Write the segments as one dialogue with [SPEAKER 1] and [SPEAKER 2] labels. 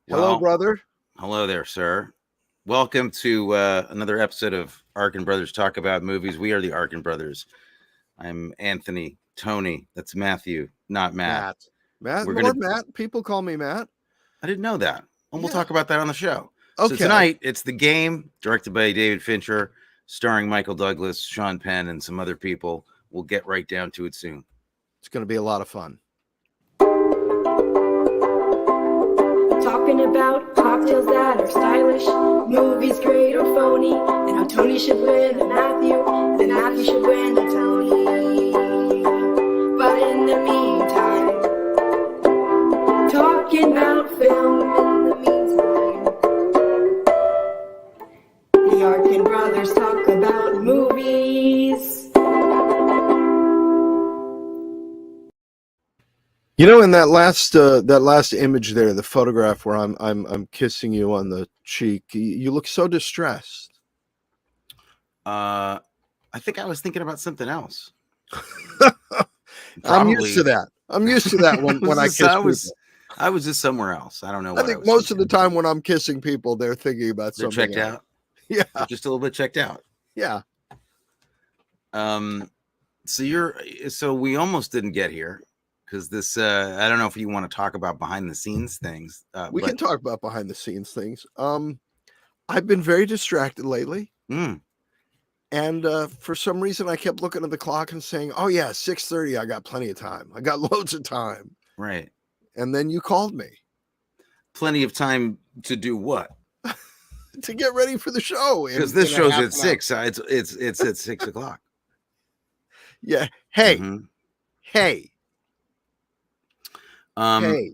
[SPEAKER 1] Hello,
[SPEAKER 2] Well,
[SPEAKER 1] brother.
[SPEAKER 2] hello there, sir. Welcome to another episode of Arkin Brothers Talk About Movies. We are the Arkin Brothers. I'm Anthony, Tony. That's Matthew, not Matt.
[SPEAKER 1] Matt. Matt,
[SPEAKER 2] We're gonna.
[SPEAKER 1] Lord Matt. People call me Matt.
[SPEAKER 2] I didn't know that, and we'll
[SPEAKER 1] Yeah.
[SPEAKER 2] talk about that on the show. So
[SPEAKER 1] Okay.
[SPEAKER 2] tonight, it's The Game, directed by David Fincher, starring Michael Douglas, Sean Penn, and some other people. We'll get right down to it soon.
[SPEAKER 1] It's going to be a lot of fun.
[SPEAKER 3] Talking about cocktails that are stylish, movies great or phony, and how Tony should win a Matthew, and Matthew should win a Tony. But in the meantime, talking about film in the meantime. The Arkin brothers talk about movies.
[SPEAKER 1] You know, in that last image there, the photograph where I'm kissing you on the cheek, you look so distressed.
[SPEAKER 2] I think I was thinking about something else.
[SPEAKER 1] I'm used to that. I'm used to that when I kiss people.
[SPEAKER 2] I was just somewhere else. I don't know.
[SPEAKER 1] I think most of the time when I'm kissing people, they're thinking about
[SPEAKER 2] they're
[SPEAKER 1] something
[SPEAKER 2] checked
[SPEAKER 1] else.
[SPEAKER 2] out.
[SPEAKER 1] Yeah,
[SPEAKER 2] They're just a little bit checked out.
[SPEAKER 1] yeah.
[SPEAKER 2] So we almost didn't get here because this. I don't know if you want to talk about behind the scenes things.
[SPEAKER 1] We can talk about behind the scenes things. I've been very distracted lately. And for some reason, I kept looking at the clock and saying, "Oh yeah, 6:30. I got plenty of time. I got loads of time."
[SPEAKER 2] Right.
[SPEAKER 1] And then you called me
[SPEAKER 2] Plenty of time to do what?
[SPEAKER 1] to get ready for the show.
[SPEAKER 2] Because this
[SPEAKER 1] in a
[SPEAKER 2] show's
[SPEAKER 1] half
[SPEAKER 2] at
[SPEAKER 1] an hour.
[SPEAKER 2] 6. It's at 6 o'clock.
[SPEAKER 1] Yeah. Hey.
[SPEAKER 2] Mhm.
[SPEAKER 1] Hey. Hey.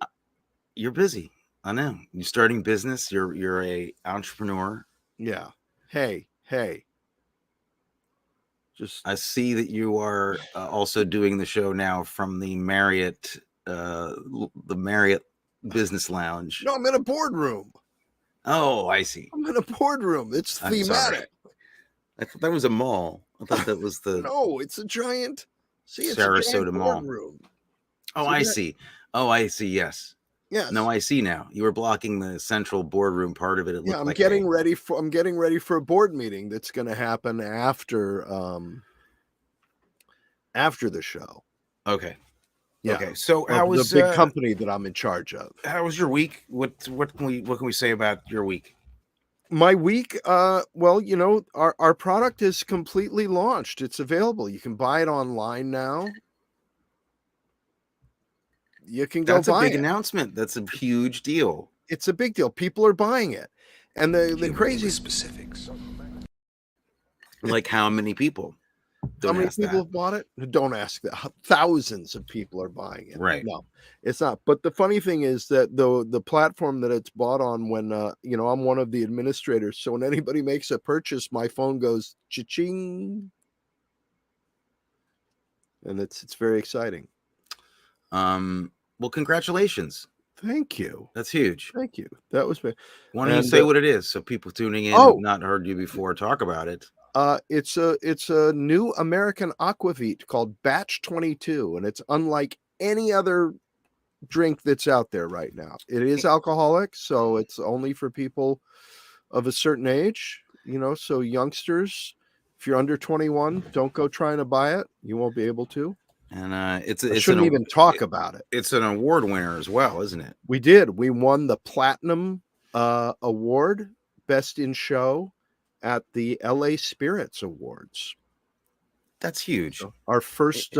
[SPEAKER 2] You're busy. I know. You're starting business. You're a entrepreneur.
[SPEAKER 1] Yeah. Hey. Just
[SPEAKER 2] I see that you are also doing the show now from the Marriott Business Lounge.
[SPEAKER 1] no. I'm in a boardroom.
[SPEAKER 2] Oh, I see.
[SPEAKER 1] I'm in a boardroom. It's
[SPEAKER 2] I'm sorry.
[SPEAKER 1] thematic.
[SPEAKER 2] I thought that was a mall. I thought that was the
[SPEAKER 1] No, it's a giant. See, it's
[SPEAKER 2] Sarasota
[SPEAKER 1] a giant
[SPEAKER 2] Mall.
[SPEAKER 1] boardroom.
[SPEAKER 2] Oh, I see. Oh, I see. Yes.
[SPEAKER 1] Yes.
[SPEAKER 2] No, I see now. You were blocking the central boardroom part of it. It looked
[SPEAKER 1] I'm
[SPEAKER 2] like
[SPEAKER 1] getting ready for a board meeting that's going to happen after the show.
[SPEAKER 2] Okay.
[SPEAKER 1] Yeah.
[SPEAKER 2] Okay. So
[SPEAKER 1] Of
[SPEAKER 2] how was
[SPEAKER 1] the big company that I'm in charge of?
[SPEAKER 2] How was your week? What can we say about your week?
[SPEAKER 1] My week, well, you know, our product is completely launched. It's available. You can buy it online now. You can go
[SPEAKER 2] That's a
[SPEAKER 1] buy
[SPEAKER 2] big
[SPEAKER 1] it.
[SPEAKER 2] announcement. That's a huge deal.
[SPEAKER 1] It's a big deal. People are buying it. And the crazy
[SPEAKER 4] specifics.
[SPEAKER 2] Like how many people?
[SPEAKER 1] how many people have bought it? Don't ask that. Thousands of people are buying it.
[SPEAKER 2] Right.
[SPEAKER 1] No, it's not. But the funny thing is that the platform that it's bought on, when you know, I'm one of the administrators. So when anybody makes a purchase, my phone goes cha-ching. And it's very exciting.
[SPEAKER 2] Well, congratulations.
[SPEAKER 1] Thank you.
[SPEAKER 2] That's huge.
[SPEAKER 1] Thank you. That was me.
[SPEAKER 2] Why don't you say what it is so people tuning in have not heard you before talk about it?
[SPEAKER 1] It's a new American aquavit called Batch 22, and it's unlike any other drink that's out there right now. It is alcoholic, so it's only for people of a certain age, you know, so youngsters, if you're under 21, don't go trying to buy it. You won't be able to.
[SPEAKER 2] And
[SPEAKER 1] I shouldn't even talk about it.
[SPEAKER 2] It's an award winner as well, isn't it?
[SPEAKER 1] We did. We won the Platinum Award, Best in Show, at the LA Spirits Awards.
[SPEAKER 2] That's huge.
[SPEAKER 1] So our first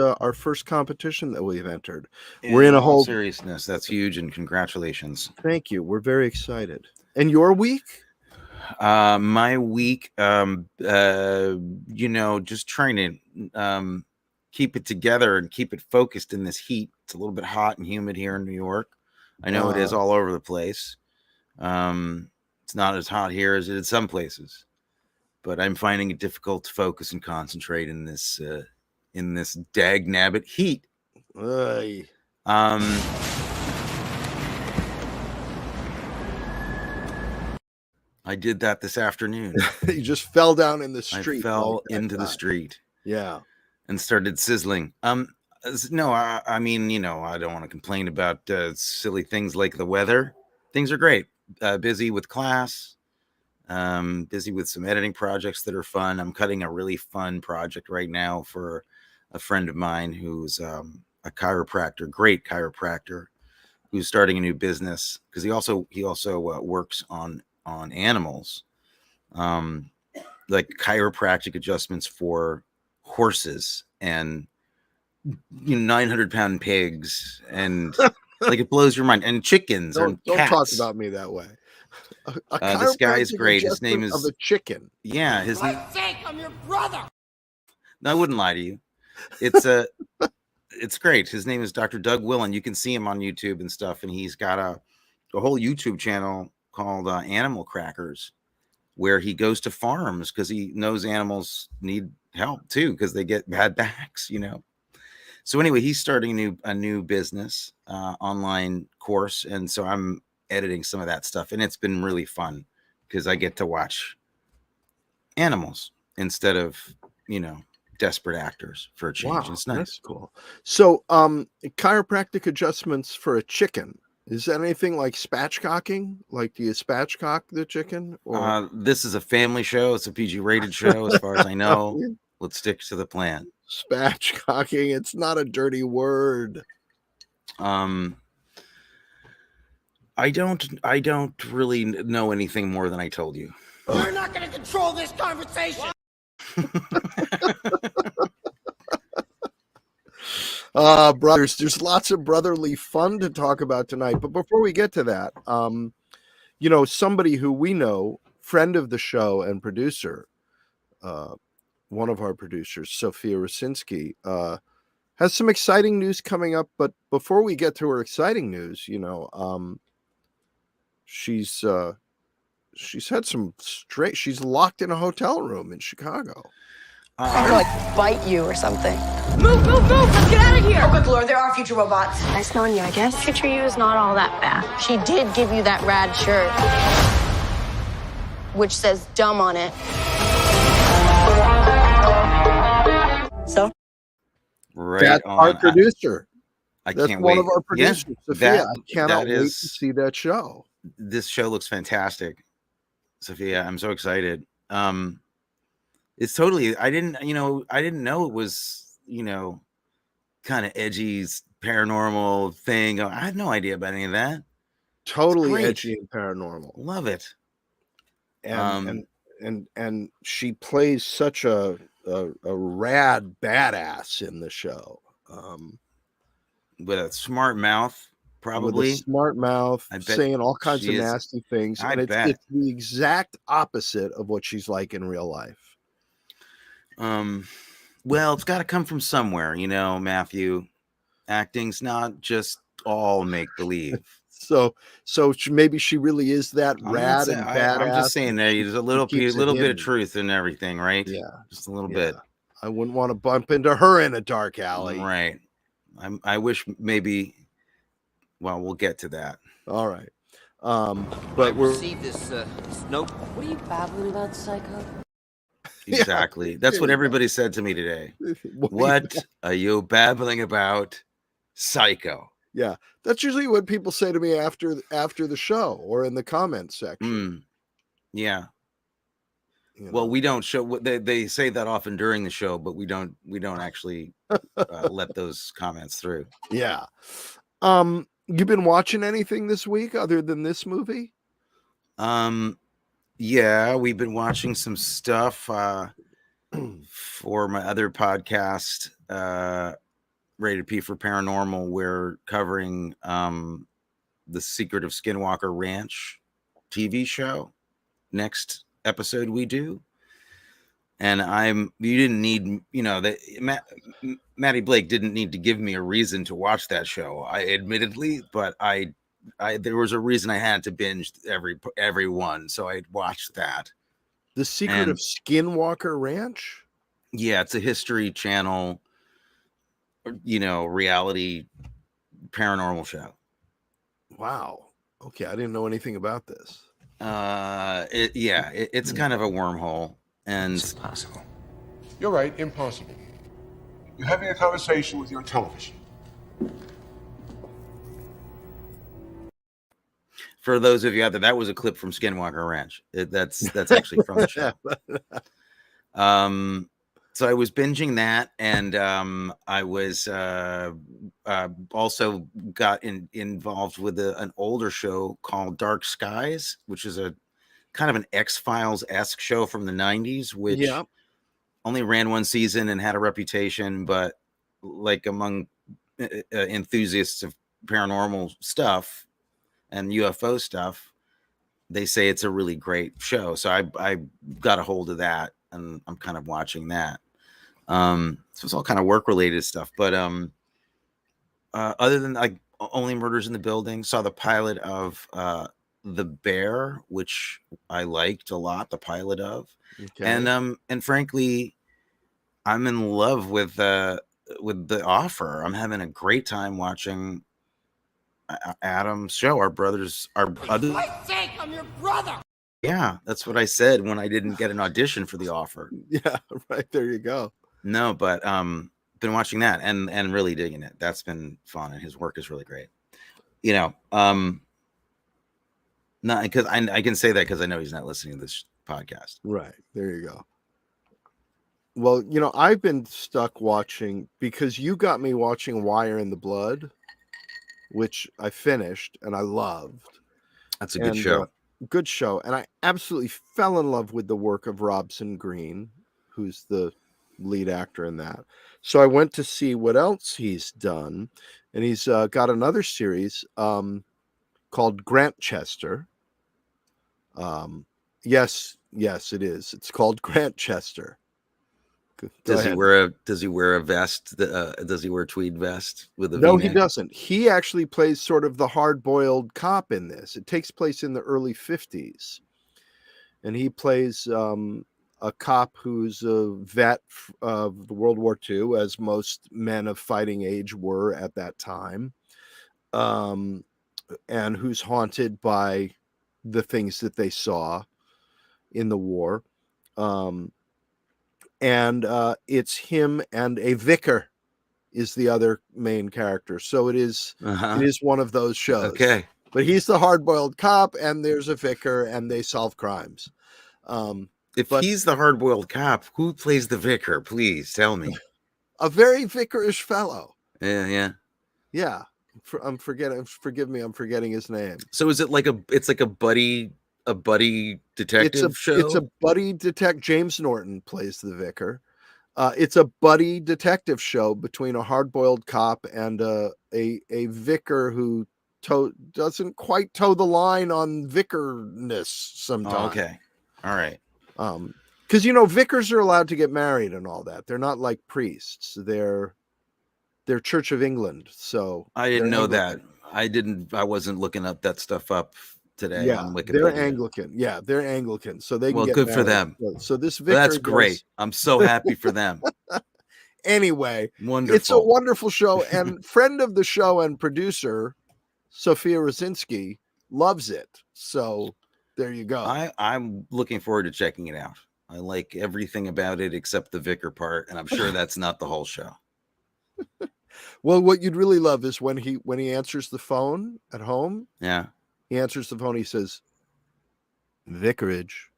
[SPEAKER 1] competition that we've entered. We're in a whole
[SPEAKER 2] seriousness. That's huge, and congratulations.
[SPEAKER 1] Thank you. We're very excited. And your week?
[SPEAKER 2] My week, you know, just trying to keep it together and keep it focused in this heat. It's a little bit hot and humid here in New York. I know it is all over the place. It's not as hot here as it is some places, but I'm finding it difficult to focus and concentrate in this dag nabbit heat. I did that this afternoon.
[SPEAKER 1] You just fell down in the street.
[SPEAKER 2] I fell into the street.
[SPEAKER 1] Yeah.
[SPEAKER 2] And started sizzling. No, I mean, you know, I don't want to complain about silly things like the weather. Things are great. busy with class, busy with some editing projects that are fun. I'm cutting a really fun project right now for a friend of mine who's a chiropractor, great chiropractor, who's starting a new business because he also works on animals, like chiropractic adjustments for horses and 900-pound pigs, and like it blows your mind, and chickens and
[SPEAKER 1] Don't
[SPEAKER 2] cats.
[SPEAKER 1] talk about me that way.
[SPEAKER 2] This guy is
[SPEAKER 1] chiropractic
[SPEAKER 2] great. His name
[SPEAKER 1] adjustment
[SPEAKER 2] is
[SPEAKER 1] of a chicken.
[SPEAKER 2] Yeah,
[SPEAKER 4] For God's sake, I'm your brother.
[SPEAKER 2] No, I wouldn't lie to you. It's it's great. His name is Dr. Doug Willen. You can see him on YouTube and stuff, and he's got a whole YouTube channel called Animal Crackers, where he goes to farms because he knows animals need help too because they get bad backs, So anyway, he's starting a new business online course, and so I'm editing some of that stuff, and it's been really fun because I get to watch animals instead of desperate actors for a change.
[SPEAKER 1] Wow,
[SPEAKER 2] It's nice.
[SPEAKER 1] that's cool. So, chiropractic adjustments for a chicken. Is that anything like spatchcocking? Like, do you spatchcock the chicken? Or
[SPEAKER 2] This is a family show. It's a PG rated show, as far as I know. Let's stick to the plan.
[SPEAKER 1] Spatchcocking? It's not a dirty word.
[SPEAKER 2] I don't really know anything more than I told you.
[SPEAKER 4] You're not going to control this conversation.
[SPEAKER 1] Brothers, there's lots of brotherly fun to talk about tonight. But before we get to that, somebody who we know, friend of the show and producer, one of our producers, Sophia Rosinski, has some exciting news coming up. But before we get to her exciting news, she's had some she's locked in a hotel room in Chicago.
[SPEAKER 5] I'm gonna bite you or something.
[SPEAKER 3] Move! Let's get out of here!
[SPEAKER 5] Oh, good lord, there are future robots.
[SPEAKER 6] Nice knowing you, I guess. Future you is not all that bad. She did give you that rad shirt, which says dumb on it.
[SPEAKER 5] So?
[SPEAKER 2] Right.
[SPEAKER 1] That's our producer. That's
[SPEAKER 2] can't
[SPEAKER 1] one
[SPEAKER 2] wait.
[SPEAKER 1] of our producers, Sophia. I cannot wait to
[SPEAKER 2] is-
[SPEAKER 1] see that show.
[SPEAKER 2] This show looks fantastic, Sophia. I'm so excited. It's totally. I didn't know it was kind of edgy paranormal thing. I had no idea about any of that.
[SPEAKER 1] Totally
[SPEAKER 2] great.
[SPEAKER 1] edgy and paranormal.
[SPEAKER 2] Love it.
[SPEAKER 1] And she plays such a rad badass in the show.
[SPEAKER 2] With a smart mouth, probably.
[SPEAKER 1] With a smart mouth,
[SPEAKER 2] I bet
[SPEAKER 1] saying all kinds of
[SPEAKER 2] she is.
[SPEAKER 1] nasty things.
[SPEAKER 2] I
[SPEAKER 1] And
[SPEAKER 2] bet.
[SPEAKER 1] it's the exact opposite of what she's like in real life.
[SPEAKER 2] Well, it's got to come from somewhere, Matthew. Acting's not just all make believe.
[SPEAKER 1] So maybe she really is that rad and badass.
[SPEAKER 2] I'm just saying there's a little
[SPEAKER 1] keeps it
[SPEAKER 2] bit of
[SPEAKER 1] hidden.
[SPEAKER 2] truth in everything, right?
[SPEAKER 1] Yeah,
[SPEAKER 2] just a little
[SPEAKER 1] yeah.
[SPEAKER 2] bit.
[SPEAKER 1] I wouldn't want to bump into her in a dark alley.
[SPEAKER 2] Right. I wish maybe. Well, we'll get to that.
[SPEAKER 1] All right.
[SPEAKER 4] I
[SPEAKER 1] But we're
[SPEAKER 4] received this note.
[SPEAKER 5] What are you babbling about, psycho?
[SPEAKER 2] Exactly. That's what everybody said to me today.
[SPEAKER 1] what?
[SPEAKER 2] What are you babbling about, psycho?
[SPEAKER 1] Yeah, that's usually what people say to me after the show or in the comments section.
[SPEAKER 2] Yeah.
[SPEAKER 1] you
[SPEAKER 2] Well,
[SPEAKER 1] know.
[SPEAKER 2] we don't show what they say that often during the show, but we don't actually let those comments through.
[SPEAKER 1] Yeah. You've been watching anything this week other than this movie?
[SPEAKER 2] Yeah, we've been watching some stuff for my other podcast, Rated P for Paranormal. We're covering The Secret of Skinwalker Ranch TV show. Next episode we do. And you didn't need, Maddie Blake didn't need to give me a reason to watch that show, admittedly, but there was a reason I had to binge every one, so I watched that.
[SPEAKER 1] The Secret of Skinwalker Ranch?
[SPEAKER 2] Yeah, it's a History Channel, reality paranormal show.
[SPEAKER 1] Wow. Okay, I didn't know anything about this.
[SPEAKER 2] It's kind of a wormhole, and
[SPEAKER 7] It's impossible.
[SPEAKER 8] You're right, impossible. You're having a conversation with your television.
[SPEAKER 2] For those of you out there, that was a clip from Skinwalker Ranch. That's actually from the show. So I was binging that, and I was also got involved with an older show called Dark Skies, which is a kind of an X-Files-esque show from the 90s, which only ran one season and had a reputation, but like among enthusiasts of paranormal stuff and UFO stuff, they say it's a really great show. So I got a hold of that, and I'm kind of watching that. So it's all kind of work related stuff, but other than like Only Murders in the Building, saw the pilot of The Bear, which I liked a lot, the pilot of. And frankly, I'm in love with The Offer. I'm having a great time watching Adam's show. Our brothers, our other.
[SPEAKER 4] For Christ's sake, I'm your brother.
[SPEAKER 2] Yeah, that's what I said when I didn't get an audition for The Offer.
[SPEAKER 1] Yeah, right. There you go.
[SPEAKER 2] No, but been watching that and really digging it. That's been fun, and his work is really great. You know, not because I can say that because I know he's not listening to this podcast.
[SPEAKER 1] Right. There you go. Well, you know, I've been stuck watching because you got me watching Wire in the Blood, which I finished and I loved.
[SPEAKER 2] That's a good show.
[SPEAKER 1] Good show. And I absolutely fell in love with the work of Robson Green, who's the lead actor in that. So I went to see what else he's done. And he's got another series called Grantchester. Yes, it is. It's called Grantchester.
[SPEAKER 2] Does he wear a vest? Does he wear a tweed vest with a
[SPEAKER 1] No,
[SPEAKER 2] V-neck?
[SPEAKER 1] he doesn't. He actually plays sort of the hard-boiled cop in this. It takes place in the early 50s. And he plays a cop who's a vet of World War II, as most men of fighting age were at that time, and who's haunted by the things that they saw in the war. And it's him and a vicar is the other main character. So it is one of those shows.
[SPEAKER 2] Okay.
[SPEAKER 1] But he's the hard-boiled cop, and there's a vicar, and they solve crimes.
[SPEAKER 2] If he's the hard-boiled cop, who plays the vicar? Please tell me.
[SPEAKER 1] A very vicarish fellow.
[SPEAKER 2] Yeah.
[SPEAKER 1] Forgive me, I'm forgetting his name.
[SPEAKER 2] So is it like a buddy detective show?
[SPEAKER 1] It's a buddy detective. James Norton plays the vicar. It's a buddy detective show between a hard-boiled cop and a vicar who doesn't quite toe the line on vicarness sometimes.
[SPEAKER 2] Oh, okay. All right.
[SPEAKER 1] Because you know, vicars are allowed to get married and all that. They're not like priests. They're Church of England. So
[SPEAKER 2] I didn't know that. I wasn't looking up that stuff up today.
[SPEAKER 1] Yeah, they're Anglican. Yeah, they're Anglican. So they can get
[SPEAKER 2] good
[SPEAKER 1] married.
[SPEAKER 2] for them.
[SPEAKER 1] So this vicar
[SPEAKER 2] That's great. I'm so happy for them.
[SPEAKER 1] Anyway,
[SPEAKER 2] wonderful.
[SPEAKER 1] It's a wonderful show, and friend of the show and producer Sophia Rosinski loves it. So there you go.
[SPEAKER 2] I'm looking forward to checking it out. I like everything about it except the vicar part, and I'm sure that's not the whole show.
[SPEAKER 1] Well, what you'd really love is when he answers the phone at home.
[SPEAKER 2] Yeah.
[SPEAKER 1] He answers the phone. He says, "Vicarage."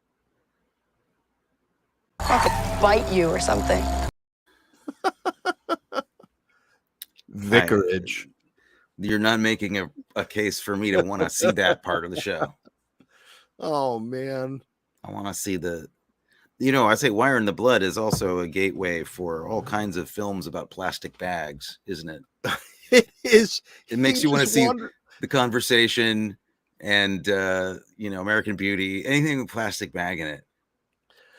[SPEAKER 5] I could bite you or something.
[SPEAKER 1] Vicarage.
[SPEAKER 2] You're not making a case for me to want to see that part of the show.
[SPEAKER 1] Oh man.
[SPEAKER 2] I want to see I say Wire in the Blood is also a gateway for all kinds of films about plastic bags, isn't it?
[SPEAKER 1] It is.
[SPEAKER 2] It makes you want to see The Conversation and American Beauty, anything with plastic bag in it.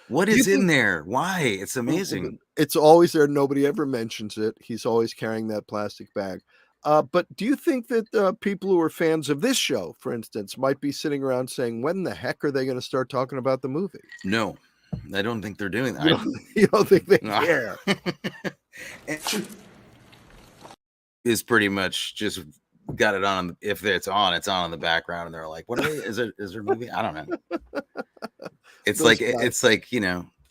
[SPEAKER 2] What is in there? Why? It's amazing.
[SPEAKER 1] It's always there. Nobody ever mentions it. He's always carrying that plastic bag. But do you think that people who are fans of this show, for instance, might be sitting around saying, when the heck are they going to start talking about the movie?
[SPEAKER 2] No, I don't think they're doing that.
[SPEAKER 1] You don't think they care?
[SPEAKER 2] Is pretty much just got it on. If it's on, it's on in the background, and they're like, "What are they? Is there a movie? I don't know." It's like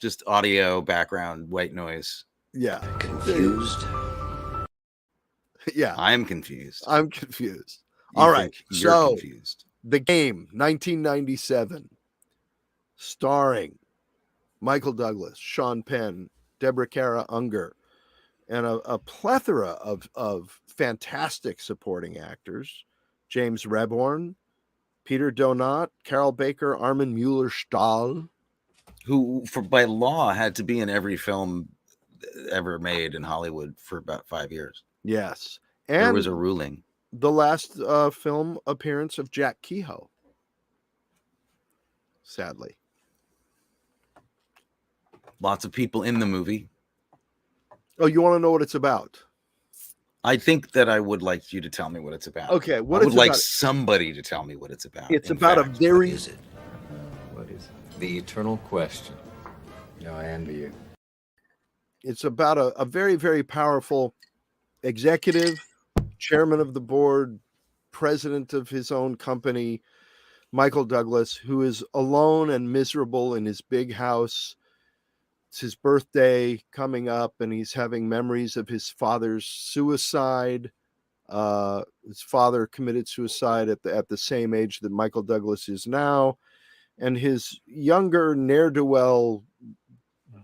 [SPEAKER 2] just audio background white noise.
[SPEAKER 1] Yeah.
[SPEAKER 4] Confused?
[SPEAKER 1] Yeah.
[SPEAKER 2] I'm confused.
[SPEAKER 1] I'm confused. All right.
[SPEAKER 2] You're
[SPEAKER 1] So
[SPEAKER 2] confused.
[SPEAKER 1] The Game, 1997, starring Michael Douglas, Sean Penn, Deborah Kara Unger, and a plethora of fantastic supporting actors. James Rebhorn, Peter Donat, Carol Baker, Armin Mueller-Stahl.
[SPEAKER 2] Who, by law, had to be in every film ever made in Hollywood for about 5 years.
[SPEAKER 1] Yes.
[SPEAKER 2] There was
[SPEAKER 1] And
[SPEAKER 2] a ruling.
[SPEAKER 1] the last film appearance of Jack Kehoe. Sadly.
[SPEAKER 2] Lots of people in the movie.
[SPEAKER 1] Oh, you want to know what it's about?
[SPEAKER 2] I think that I would like you to tell me what it's about.
[SPEAKER 1] Okay,
[SPEAKER 2] I
[SPEAKER 1] what
[SPEAKER 2] would
[SPEAKER 1] it's
[SPEAKER 2] like
[SPEAKER 1] about?
[SPEAKER 2] somebody to tell me what it's about.
[SPEAKER 1] It's
[SPEAKER 2] in
[SPEAKER 1] about
[SPEAKER 2] fact.
[SPEAKER 1] a very...
[SPEAKER 7] What is it?
[SPEAKER 9] What is it? The eternal question. No, I envy you.
[SPEAKER 1] It's about a very, very powerful executive, chairman of the board, president of his own company, Michael Douglas, who is alone and miserable in his big house. It's his birthday coming up, and he's having memories of his father's suicide. His father committed suicide at the same age that Michael Douglas is now, and his younger ne'er-do-well,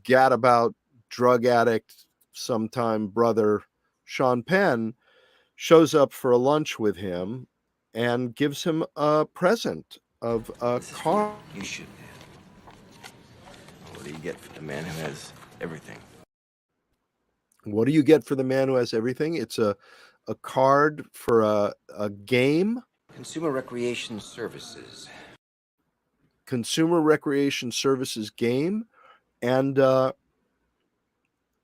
[SPEAKER 1] gadabout drug addict, sometime brother Sean Penn shows up for a lunch with him and gives him a present of a car.
[SPEAKER 7] You should. What do you get for the man who has everything?
[SPEAKER 1] What do you get for the man who has everything? It's a card for a game.
[SPEAKER 7] Consumer Recreation Services.
[SPEAKER 1] Consumer Recreation Services game. And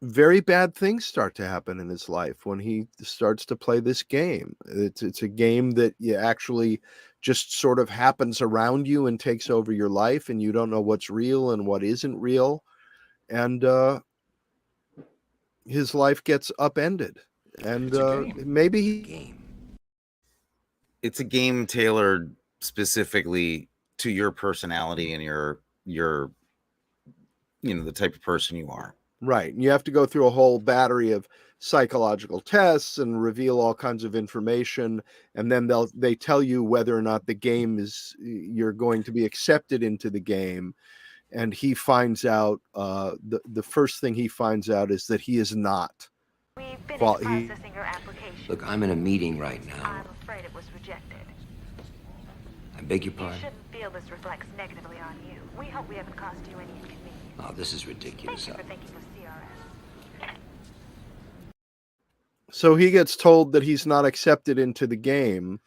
[SPEAKER 1] very bad things start to happen in his life when he starts to play this game. It's a game that you actually just sort of happens around you and takes over your life, and you don't know what's real and what isn't real. And his life gets upended. And maybe he...
[SPEAKER 2] It's a game tailored specifically to your personality and your the type of person you are.
[SPEAKER 1] Right. And you have to go through a whole battery of psychological tests and reveal all kinds of information. And then they tell you whether or not the game you're going to be accepted into the game. And he finds out, the first thing he finds out is that he is not.
[SPEAKER 10] We've finished processing your application.
[SPEAKER 7] Look, I'm in a meeting right now.
[SPEAKER 10] I'm afraid it was rejected.
[SPEAKER 7] I beg your
[SPEAKER 10] You
[SPEAKER 7] pardon?
[SPEAKER 10] shouldn't feel this reflects negatively on you. We hope we haven't caused you any inconvenience.
[SPEAKER 7] Oh, this is ridiculous.
[SPEAKER 10] Thank you for thinking of CRS.
[SPEAKER 1] So he gets told that he's not accepted into the game.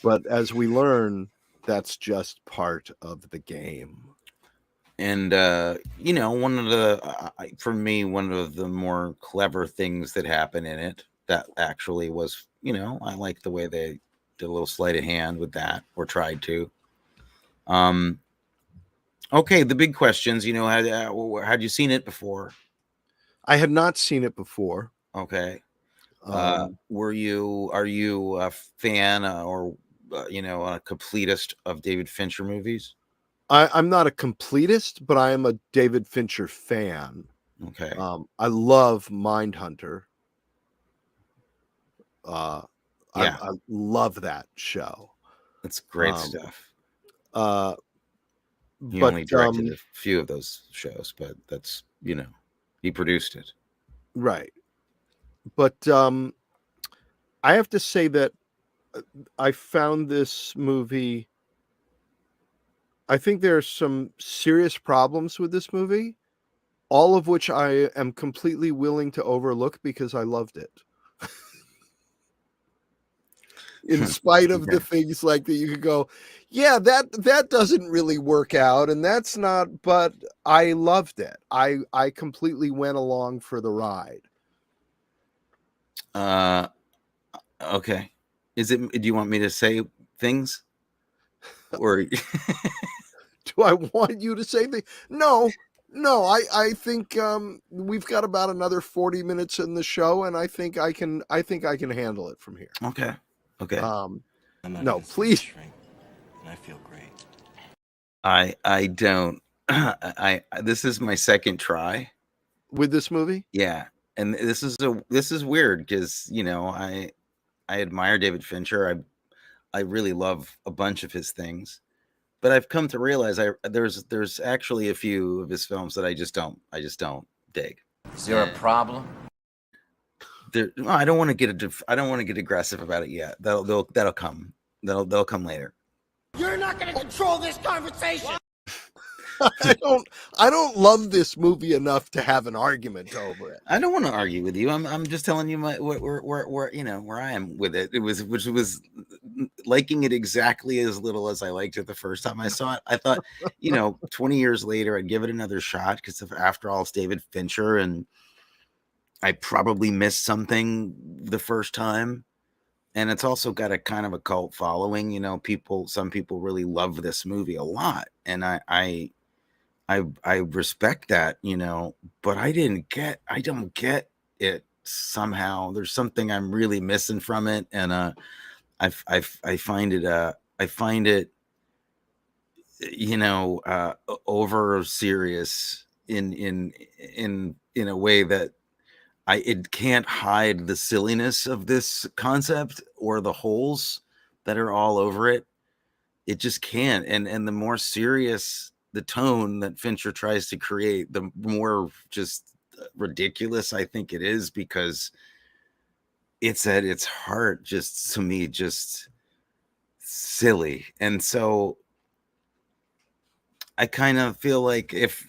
[SPEAKER 1] But as we learn, that's just part of the game.
[SPEAKER 2] And one of the for me, one of the more clever things that happened in it that actually was, I like the way they did a little sleight of hand with that, or tried to. Okay, the big questions. Had you seen it before?
[SPEAKER 1] I had not seen it before.
[SPEAKER 2] Okay. Are you a fan or a completist of David Fincher movies?
[SPEAKER 1] I'm not a completist, but I am a David Fincher fan.
[SPEAKER 2] Okay.
[SPEAKER 1] I love Mindhunter. I love that show.
[SPEAKER 2] It's great stuff. He
[SPEAKER 1] But
[SPEAKER 2] only directed a few of those shows, but that's, he produced it.
[SPEAKER 1] Right. But I have to say that I found this movie... I think there are some serious problems with this movie, all of which I am completely willing to overlook because I loved it. In spite of the things like that, you could go, yeah, that doesn't really work out, and that's not, but I loved it. I completely went along for the ride.
[SPEAKER 2] Okay. Do you want me to say things? Or
[SPEAKER 1] do I want you to say things? No, I think we've got about another 40 minutes in the show, and I think I can handle it from here.
[SPEAKER 2] Okay.
[SPEAKER 1] No, please.
[SPEAKER 7] I feel great.
[SPEAKER 2] I don't. This is my second try
[SPEAKER 1] with this movie.
[SPEAKER 2] Yeah, and this is weird because I admire David Fincher. I really love a bunch of his things, but I've come to realize there's actually a few of his films that I just don't dig.
[SPEAKER 9] Is there a problem?
[SPEAKER 2] I don't want to get aggressive about it yet. That'll come. They'll come later.
[SPEAKER 4] You're not going to control this conversation.
[SPEAKER 1] I don't love this movie enough to have an argument over it.
[SPEAKER 2] I don't want to argue with you. I'm just telling you where I am with it. Which was liking it exactly as little as I liked it the first time I saw it. I thought, 20 years later, I'd give it another shot because after all, it's David Fincher, and I probably missed something the first time. And it's also got a kind of a cult following. Some people really love this movie a lot, and I respect that, but I don't get it somehow. There's something I'm really missing from it, and I find it over serious in a way that it can't hide the silliness of this concept or the holes that are all over it. It just can't. And the more serious the tone that Fincher tries to create, the more just ridiculous I think it is, because it's at its heart, just to me, just silly. And so I kind of feel like if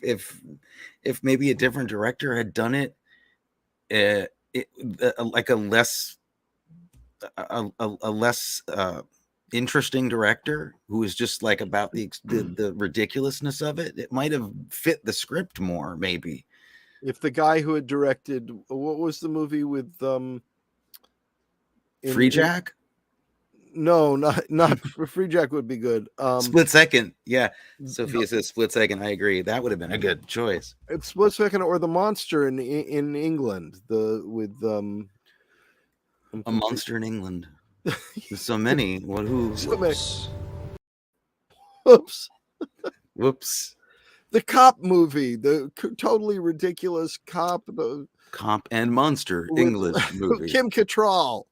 [SPEAKER 2] maybe a different director had done it, like a less interesting director who is just like about the ridiculously of it, it might have fit the script more, maybe.
[SPEAKER 1] If the guy who had directed, what was the movie with
[SPEAKER 2] Free Jack?
[SPEAKER 1] No, not Free Jack would be good.
[SPEAKER 2] Split Second. Yeah. Sophia says Split Second. I agree. That would have been a good choice.
[SPEAKER 1] It's Split Second or The Monster in England.
[SPEAKER 2] A Monster in England. There's so many. Whoops.
[SPEAKER 1] The cop movie, the totally ridiculous cop,
[SPEAKER 2] Cop and Monster English movie.
[SPEAKER 1] Kim Cattrall.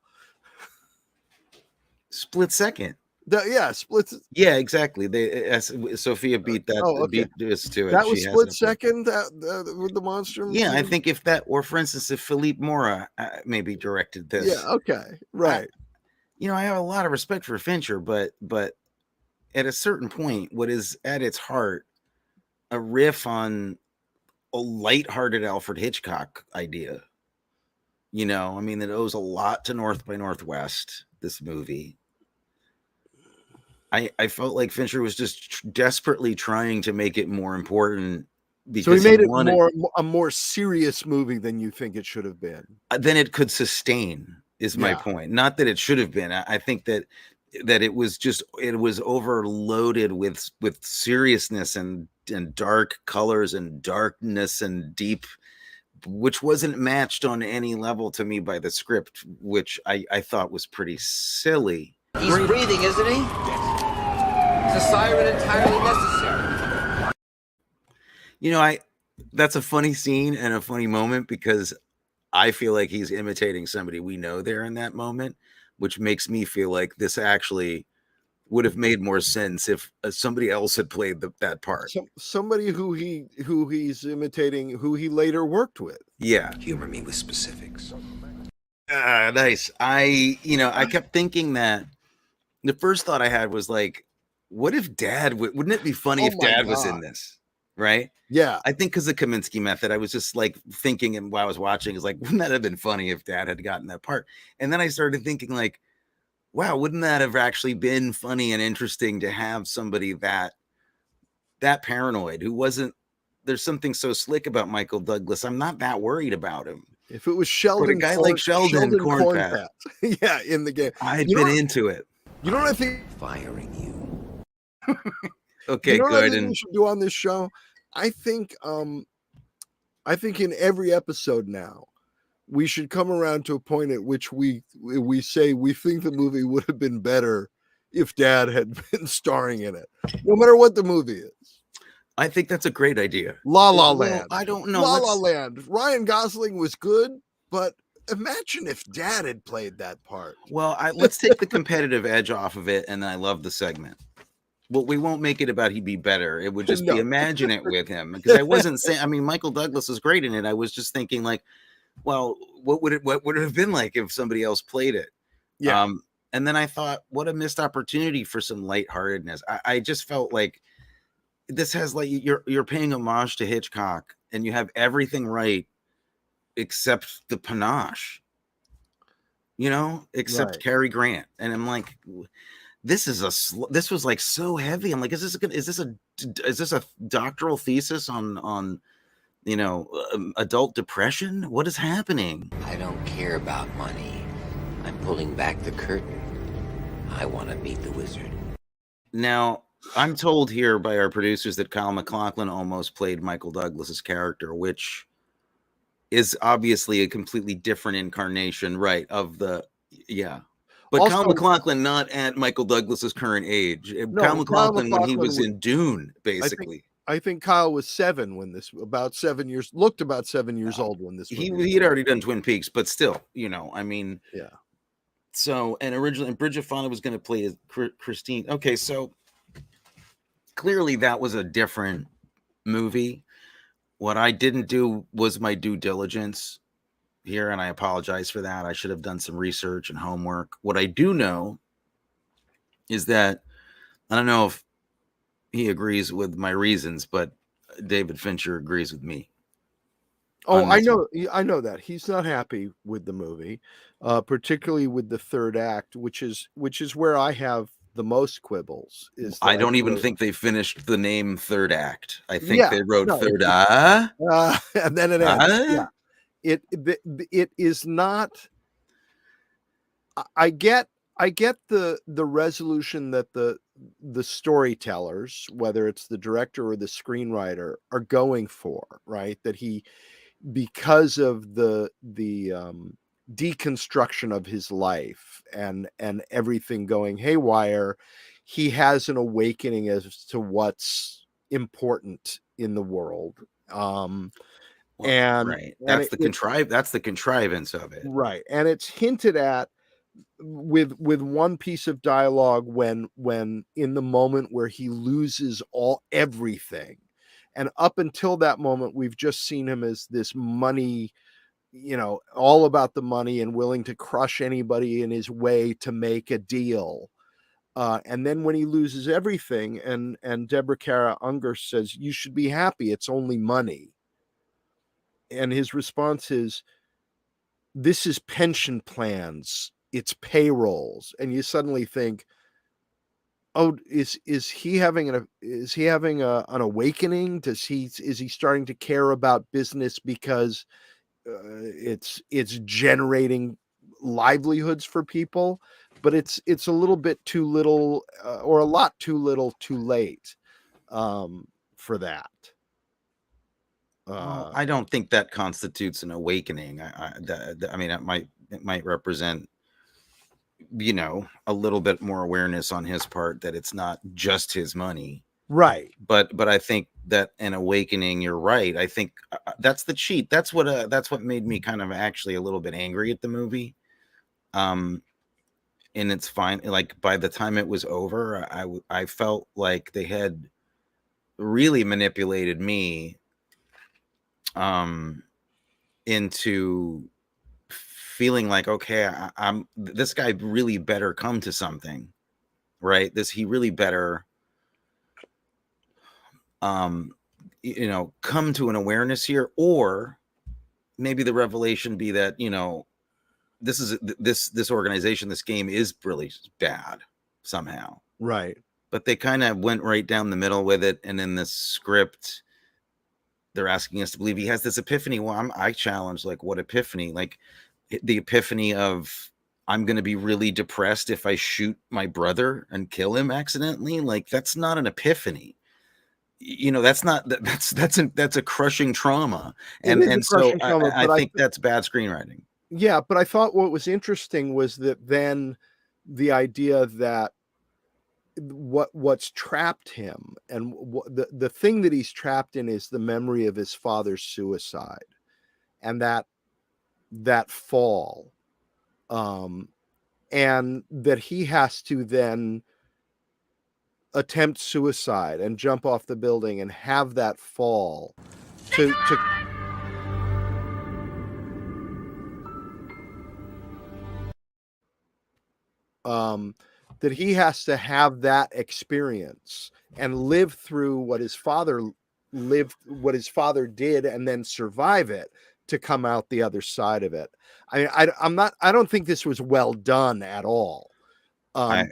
[SPEAKER 2] Split Second.
[SPEAKER 1] Split.
[SPEAKER 2] Yeah, exactly. Sophia beat that.
[SPEAKER 1] Oh, okay.
[SPEAKER 2] Beat us to it.
[SPEAKER 1] That was Split Second. With the monster movie?
[SPEAKER 2] Yeah, I think if Philippe Mora maybe directed this.
[SPEAKER 1] Yeah. Okay. Right.
[SPEAKER 2] I have a lot of respect for Fincher, but at a certain point, what is at its heart a riff on a lighthearted Alfred Hitchcock idea. It owes a lot to North by Northwest, this movie. I felt like Fincher was just desperately trying to make it more important, because
[SPEAKER 1] so he made it a more serious movie than you think it should have been.
[SPEAKER 2] Than it could sustain is my point. Not that it should have been. I think that it was overloaded with seriousness and dark colors and darkness and deep, which wasn't matched on any level to me by the script, which I thought was pretty silly.
[SPEAKER 9] He's breathing, isn't he? Is a siren entirely necessary?
[SPEAKER 2] That's a funny scene and a funny moment, because I feel like he's imitating somebody we know there in that moment, which makes me feel like this actually would have made more sense if somebody else had played that part.
[SPEAKER 1] Somebody who he's imitating, who he later worked with.
[SPEAKER 2] Yeah.
[SPEAKER 7] Humor me with specifics.
[SPEAKER 2] Nice. I kept thinking that the first thought I had was like, what if Dad wouldn't it be funny if Dad was in this? Right?
[SPEAKER 1] Yeah.
[SPEAKER 2] I think because the Kaminsky Method, I was just like thinking, and while I was watching, is like, wouldn't that have been funny if Dad had gotten that part? And then I started thinking like, wow, wouldn't that have actually been funny and interesting to have somebody that paranoid, who wasn't, there's something so slick about Michael Douglas. I'm not that worried about him.
[SPEAKER 1] If it was Sheldon,
[SPEAKER 2] but a guy like Sheldon Cornpat,
[SPEAKER 1] yeah, in the game,
[SPEAKER 2] I'd been into it.
[SPEAKER 1] You know what I think?
[SPEAKER 7] Firing you.
[SPEAKER 2] Okay,
[SPEAKER 1] good.
[SPEAKER 2] I
[SPEAKER 1] think we should do on this show. I think in every episode now, we should come around to a point at which we say we think the movie would have been better if Dad had been starring in it, no matter what the movie is.
[SPEAKER 2] I think that's a great idea.
[SPEAKER 1] La La Land.
[SPEAKER 2] I don't know.
[SPEAKER 1] La La Land. Ryan Gosling was good, but Imagine if Dad had played that part.
[SPEAKER 2] Well, let's take the competitive edge off of it, and I love the segment. Well, we won't make it about he'd be better. It would just be
[SPEAKER 1] No.
[SPEAKER 2] imagine it with him, because I wasn't saying. I mean, Michael Douglas is great in it. I was just thinking like, well, what would it have been like if somebody else played it?
[SPEAKER 1] Yeah.
[SPEAKER 2] And then I thought, what a missed opportunity for some lightheartedness. I just felt like this has like you're paying homage to Hitchcock, and you have everything right except the panache, except
[SPEAKER 1] Right.
[SPEAKER 2] Cary Grant. And I'm like, this was like so heavy. I'm like, is this a doctoral thesis on adult depression? What is happening?
[SPEAKER 7] I don't care about money. I'm pulling back the curtain. I want to meet the wizard.
[SPEAKER 2] Now, I'm told here by our producers that Kyle MacLachlan almost played Michael Douglas's character, which is obviously a completely different incarnation, right? But
[SPEAKER 1] Also,
[SPEAKER 2] Kyle MacLachlan not at Michael Douglas's current age.
[SPEAKER 1] No,
[SPEAKER 2] Kyle
[SPEAKER 1] Kyle
[SPEAKER 2] MacLachlan when he
[SPEAKER 1] MacLachlan
[SPEAKER 2] was
[SPEAKER 1] was-
[SPEAKER 2] in Dune, basically.
[SPEAKER 1] I think Kyle was 7 when this about 7 years looked about 7 years old when this movie
[SPEAKER 2] He'd already done Twin Peaks, but still, I mean,
[SPEAKER 1] yeah.
[SPEAKER 2] So, and originally, Bridget Fonda was going to play as Christine. Okay, so clearly that was a different movie. What I didn't do was my due diligence here, and I apologize for that. I should have done some research and homework. What I do know is that I don't know if he agrees with my reasons, but David Fincher agrees with me.
[SPEAKER 1] Oh, I know that he's not happy with the movie, particularly with the third act, which is where I have the most quibbles.
[SPEAKER 2] I don't even think they finished the name third act. I think they wrote third
[SPEAKER 1] and then it ends. Yeah, it is not. I get the resolution that the storytellers, whether it's the director or the screenwriter, are going for, right? That he, because of the deconstruction of his life and everything going haywire, he has an awakening as to what's important in the world.
[SPEAKER 2] That's the contrivance of it,
[SPEAKER 1] right? And it's hinted at with one piece of dialogue when in the moment where he loses everything. And up until that moment, we've just seen him as this money, all about the money and willing to crush anybody in his way to make a deal. And then when he loses everything, and Deborah Kara Unger says, "You should be happy. It's only money." And his response is, "This is pension plans. It's payrolls." And you suddenly think, oh, is he having an awakening? Is he starting to care about business because it's generating livelihoods for people? But it's a little bit too little, or a lot too little, too late for that.
[SPEAKER 2] I don't think that constitutes an awakening. I mean, it might represent, a little bit more awareness on his part that it's not just his money,
[SPEAKER 1] right?
[SPEAKER 2] But I think that an awakening, you're right. I think that's the cheat. That's what made me kind of actually a little bit angry at the movie. And it's fine. Like by the time it was over, I felt like they had really manipulated me into feeling like, okay, I'm this guy really better come to something, right? He really better come to an awareness here, or maybe the revelation be that this organization, this game is really bad somehow,
[SPEAKER 1] right?
[SPEAKER 2] But they kind of went right down the middle with it, and in the script they're asking us to believe he has this epiphany. Well, I challenge, like, what epiphany? Like the epiphany of, I'm going to be really depressed if I shoot my brother and kill him accidentally. Like, that's not an epiphany. That's a crushing trauma. And so I think that's bad screenwriting.
[SPEAKER 1] Yeah. But I thought what was interesting was that then the idea that what's trapped him, and the thing that he's trapped in, is the memory of his father's suicide. And that that fall, and that he has to then attempt suicide and jump off the building and have that fall to that he has to have that experience and live through what his father did, and then survive it to come out the other side of it. I don't think this was well done at all. But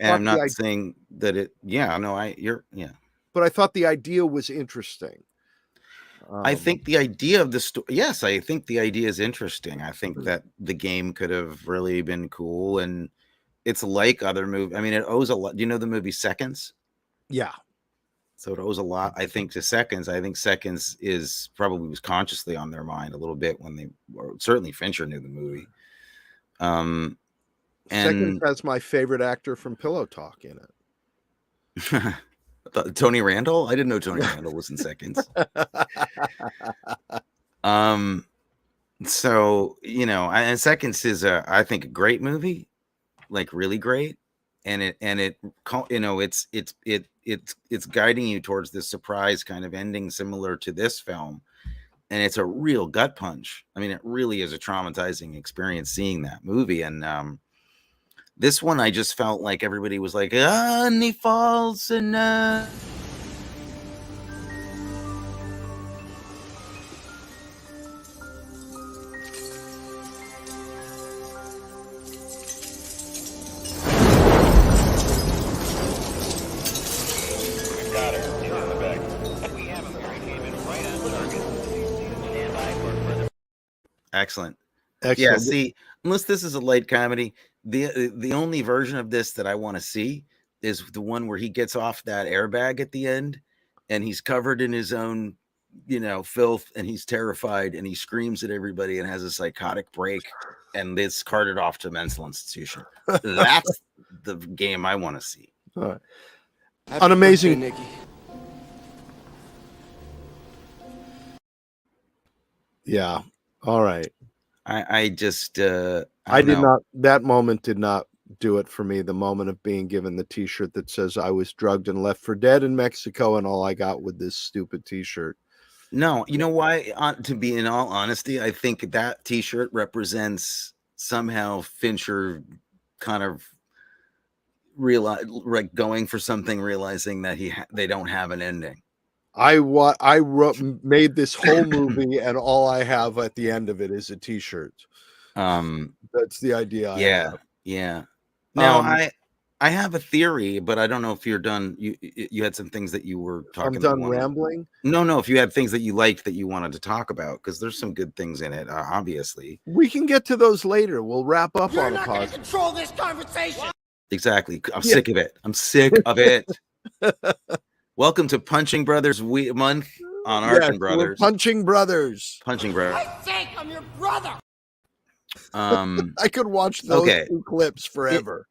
[SPEAKER 2] I'm not saying that it. Yeah, no,
[SPEAKER 1] But I thought the idea was interesting.
[SPEAKER 2] I think the idea of the story. Yes, I think the idea is interesting. I think that the game could have really been cool, and it's like other movies. I mean, it owes a lot. Do you know the movie Seconds?
[SPEAKER 1] Yeah.
[SPEAKER 2] So it owes a lot, I think, to Seconds. I think Seconds was consciously on their mind a little bit or certainly Fincher knew the movie. And
[SPEAKER 1] Seconds has my favorite actor from Pillow Talk in it.
[SPEAKER 2] Tony Randall? I didn't know Tony Randall was in Seconds. So, and Seconds is I think a great movie, like really great. And it's guiding you towards this surprise kind of ending similar to this film. And it's a real gut punch. I mean, it really is a traumatizing experience seeing that movie. And this one, I just felt like everybody was like, and he falls and Excellent. Yeah, see, unless this is a light comedy, the only version of this that I want to see is the one where he gets off that airbag at the end and he's covered in his own, filth, and he's terrified and he screams at everybody and has a psychotic break and it's carted off to a mental institution. That's the game I want to see.
[SPEAKER 1] An amazing
[SPEAKER 9] Nikki.
[SPEAKER 1] Yeah. All right.
[SPEAKER 2] I just
[SPEAKER 1] I did not. That moment did not do it for me. The moment of being given the T-shirt that says I was drugged and left for dead in Mexico, and all I got with this stupid T-shirt.
[SPEAKER 2] No, you know why? To be in all honesty, I think that T-shirt represents somehow Fincher kind of going for something, realizing that they don't have an ending.
[SPEAKER 1] I made this whole movie, and all I have at the end of it is a T-shirt. That's the idea.
[SPEAKER 2] Yeah. Now I have a theory, but I don't know if you're done. You had some things that you were talking about.
[SPEAKER 1] I'm done rambling.
[SPEAKER 2] No. If you had things that you liked that you wanted to talk about, because there's some good things in it. Obviously,
[SPEAKER 1] we can get to those later. We'll wrap up on a
[SPEAKER 4] You're not going to control this conversation.
[SPEAKER 2] Exactly. I'm sick of it. I'm sick of it. Welcome to Punching Brothers month on Arkin Brothers.
[SPEAKER 1] Punching Brothers.
[SPEAKER 2] Punching Brothers.
[SPEAKER 4] I think I'm your brother.
[SPEAKER 1] I could watch those two clips forever.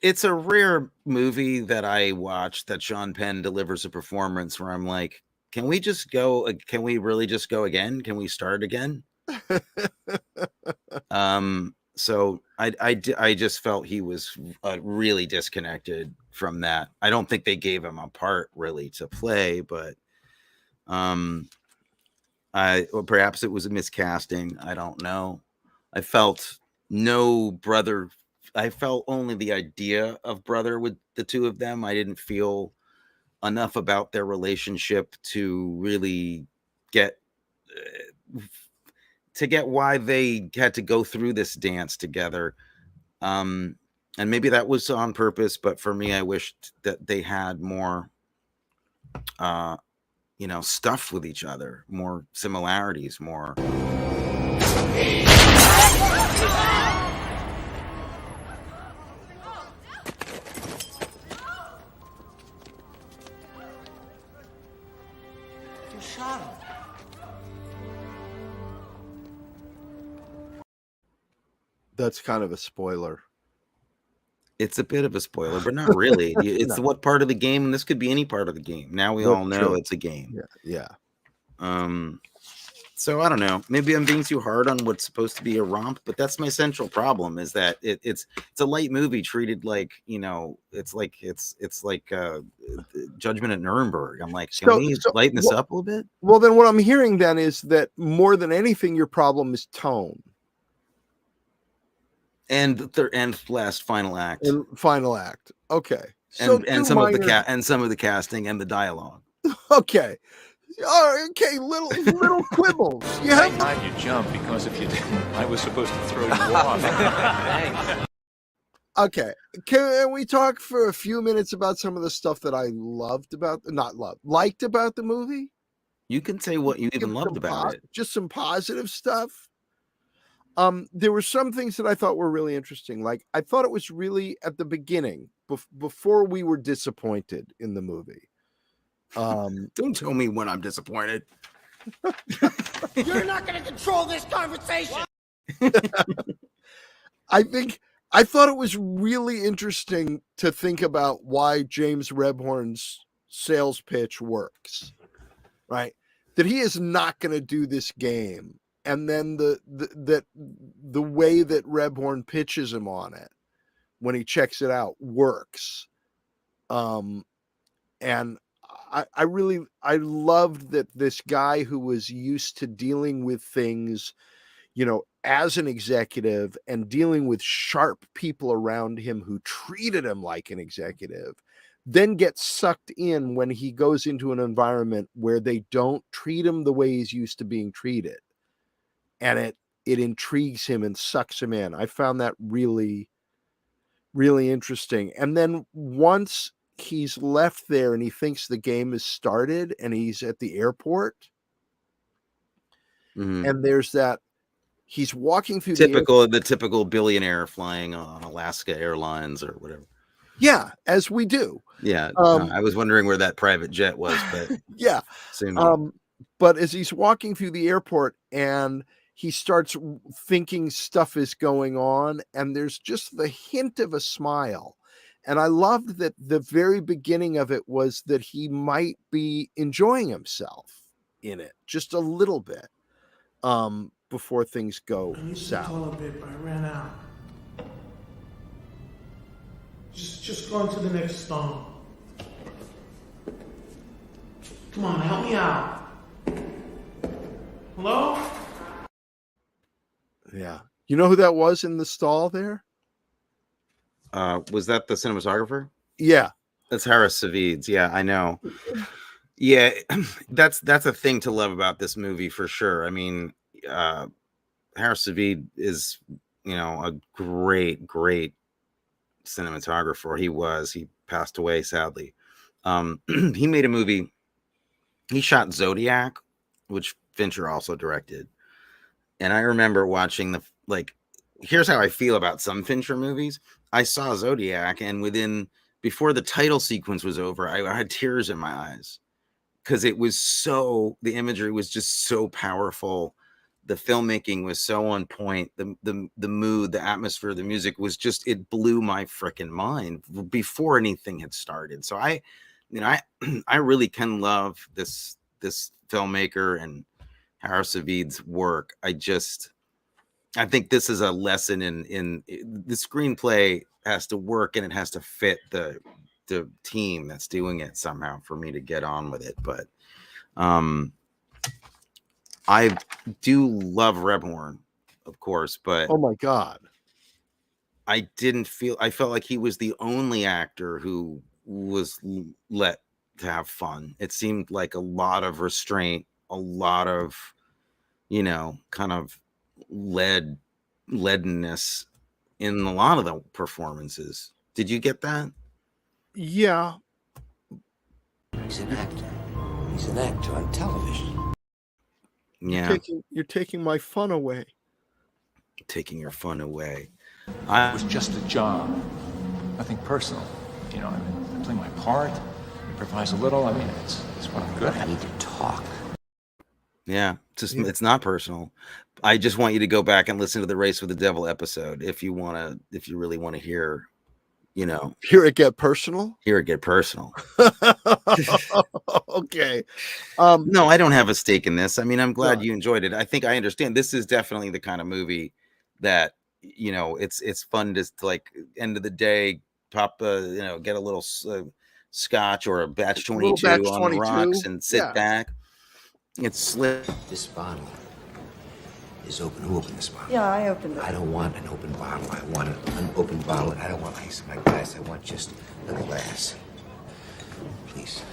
[SPEAKER 2] It's a rare movie that I watched that Sean Penn delivers a performance where I'm like, can we just go? Can we really just go again? Can we start again? So I just felt he was really disconnected from that. I don't think they gave him a part really to play, but perhaps it was a miscasting. I don't know. I felt no brother. I felt only the idea of brother with the two of them. I didn't feel enough about their relationship to really get why they had to go through this dance together. And maybe that was on purpose, but for me, I wished that they had more, stuff with each other, more similarities, more.
[SPEAKER 9] You shot him.
[SPEAKER 1] That's kind of a spoiler.
[SPEAKER 2] It's a bit of a spoiler, but not really. It's what part of the game, and this could be any part of the game. Now we all know it's a game.
[SPEAKER 1] Yeah.
[SPEAKER 2] So I don't know. Maybe I'm being too hard on what's supposed to be a romp, but that's my central problem. Is that it's a light movie treated like, you know, it's like Judgment at Nuremberg. I'm like, can we lighten this up a little bit?
[SPEAKER 1] Well, then what I'm hearing then is that more than anything, your problem is tone.
[SPEAKER 2] And the last final act.
[SPEAKER 1] And final act. Okay. So
[SPEAKER 2] and some of the casting and the dialogue.
[SPEAKER 1] Okay. Okay, little quibbles. You have
[SPEAKER 11] time you jump, because if you didn't, I was supposed to throw you off. Thanks.
[SPEAKER 1] Okay. Can we talk for a few minutes about some of the stuff that I liked about the movie?
[SPEAKER 2] You can say what you even loved about it.
[SPEAKER 1] Just some positive stuff. There were some things that I thought were really interesting. Like, I thought it was really at the beginning, before we were disappointed in the movie.
[SPEAKER 2] Don't tell me when I'm disappointed.
[SPEAKER 4] You're not going to control this conversation.
[SPEAKER 1] I thought it was really interesting to think about why James Rebhorn's sales pitch works, right? That he is not going to do this game, and then the way that Rebhorn pitches him on it when he checks it out works, and I loved that this guy who was used to dealing with things, you know, as an executive and dealing with sharp people around him who treated him like an executive, then gets sucked in when he goes into an environment where they don't treat him the way he's used to being treated. And it intrigues him and sucks him in. I found that really, really interesting. And then once he's left there and he thinks the game has started and he's at the airport, and there's that, he's walking through
[SPEAKER 2] the typical billionaire flying on Alaska Airlines or whatever.
[SPEAKER 1] Yeah, as we do.
[SPEAKER 2] Yeah, I was wondering where that private jet was, but
[SPEAKER 1] yeah.
[SPEAKER 2] Soon.
[SPEAKER 1] But as he's walking through the airport and he starts thinking stuff is going on, and there's just the hint of a smile. And I loved that the very beginning of it was that he might be enjoying himself in it just a little bit, before things go south.
[SPEAKER 12] A bit, but I ran out. Just go into the next stone. Come on, help me out. Hello?
[SPEAKER 1] Yeah. You know who that was in the stall there?
[SPEAKER 2] Was that the cinematographer?
[SPEAKER 1] Yeah.
[SPEAKER 2] That's Harris Savides. Yeah, I know. Yeah, that's a thing to love about this movie for sure. I mean, Harris Savides is, you know, a great cinematographer. He passed away, sadly. He made a movie. He shot Zodiac, which Fincher also directed. And I remember watching here's how I feel about some Fincher movies. I saw Zodiac, and before the title sequence was over, I had tears in my eyes, because the imagery was just so powerful. The filmmaking was so on point. The mood, the atmosphere, the music was just, it blew my freaking mind before anything had started. So I really can love this filmmaker and Harris Savides' work. I think this is a lesson in the screenplay has to work, and it has to fit the team that's doing it somehow for me to get on with it. But I do love Rebhorn, of course, but
[SPEAKER 1] oh my God,
[SPEAKER 2] I felt like he was the only actor who was let to have fun. It seemed like a lot of restraint, a lot of, you know, kind of leadenness in a lot of the performances. Did you get that?
[SPEAKER 1] Yeah.
[SPEAKER 7] He's an actor. He's an actor on television.
[SPEAKER 2] Yeah.
[SPEAKER 1] You're taking my fun away.
[SPEAKER 2] Taking your fun away.
[SPEAKER 11] It was just a job. Nothing personal. You know, I play my part, improvise a little. I mean, it's what I'm good at.
[SPEAKER 7] I need to talk.
[SPEAKER 2] Yeah, it's not personal. I just want you to go back and listen to the Race with the Devil episode if you really want to hear you know,
[SPEAKER 1] Here it get personal.
[SPEAKER 2] here it get personal.
[SPEAKER 1] Okay.
[SPEAKER 2] No, I don't have a stake in this. I mean, I'm glad
[SPEAKER 1] No.
[SPEAKER 2] you enjoyed it. I think I understand. This is definitely the kind of movie that, you know, it's fun to like end of the day pop get a little scotch or a batch
[SPEAKER 1] A little
[SPEAKER 2] 22
[SPEAKER 1] batch
[SPEAKER 2] on the
[SPEAKER 1] 22.
[SPEAKER 2] rocks and sit
[SPEAKER 1] Yeah.
[SPEAKER 2] back. It's slit.
[SPEAKER 7] This bottle is open. Who opened this bottle?
[SPEAKER 5] Yeah, I opened it.
[SPEAKER 7] I don't want an open bottle. I want an unopened bottle. I don't want ice in my glass. I want just a glass. Please.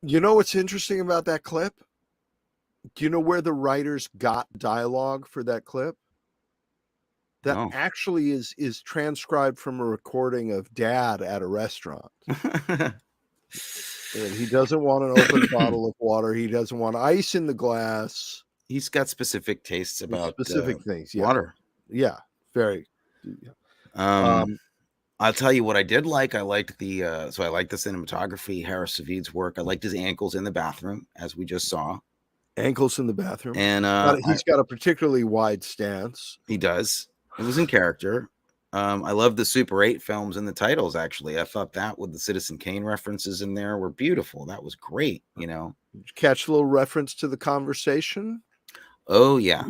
[SPEAKER 1] You know what's interesting about that clip? Do you know where the writers got dialogue for that clip? That
[SPEAKER 2] No.
[SPEAKER 1] actually is transcribed from a recording of Dad at a restaurant. And he doesn't want an open bottle of water. He doesn't want ice in the glass.
[SPEAKER 2] He's got specific tastes about
[SPEAKER 1] Specific things. Yeah.
[SPEAKER 2] water.
[SPEAKER 1] Yeah. Very.
[SPEAKER 2] I'll tell you what I did like. I liked the I liked the cinematography, Harris Savid's work. I liked his ankles in the bathroom, as we just saw.
[SPEAKER 1] Ankles in the bathroom.
[SPEAKER 2] And
[SPEAKER 1] he's got a particularly wide stance.
[SPEAKER 2] He does. It was in character. I love the Super 8 films and the titles, actually. I thought that with the Citizen Kane references in there were beautiful. That was great, you know.
[SPEAKER 1] Did you catch a little reference to the conversation?
[SPEAKER 2] Oh, yeah.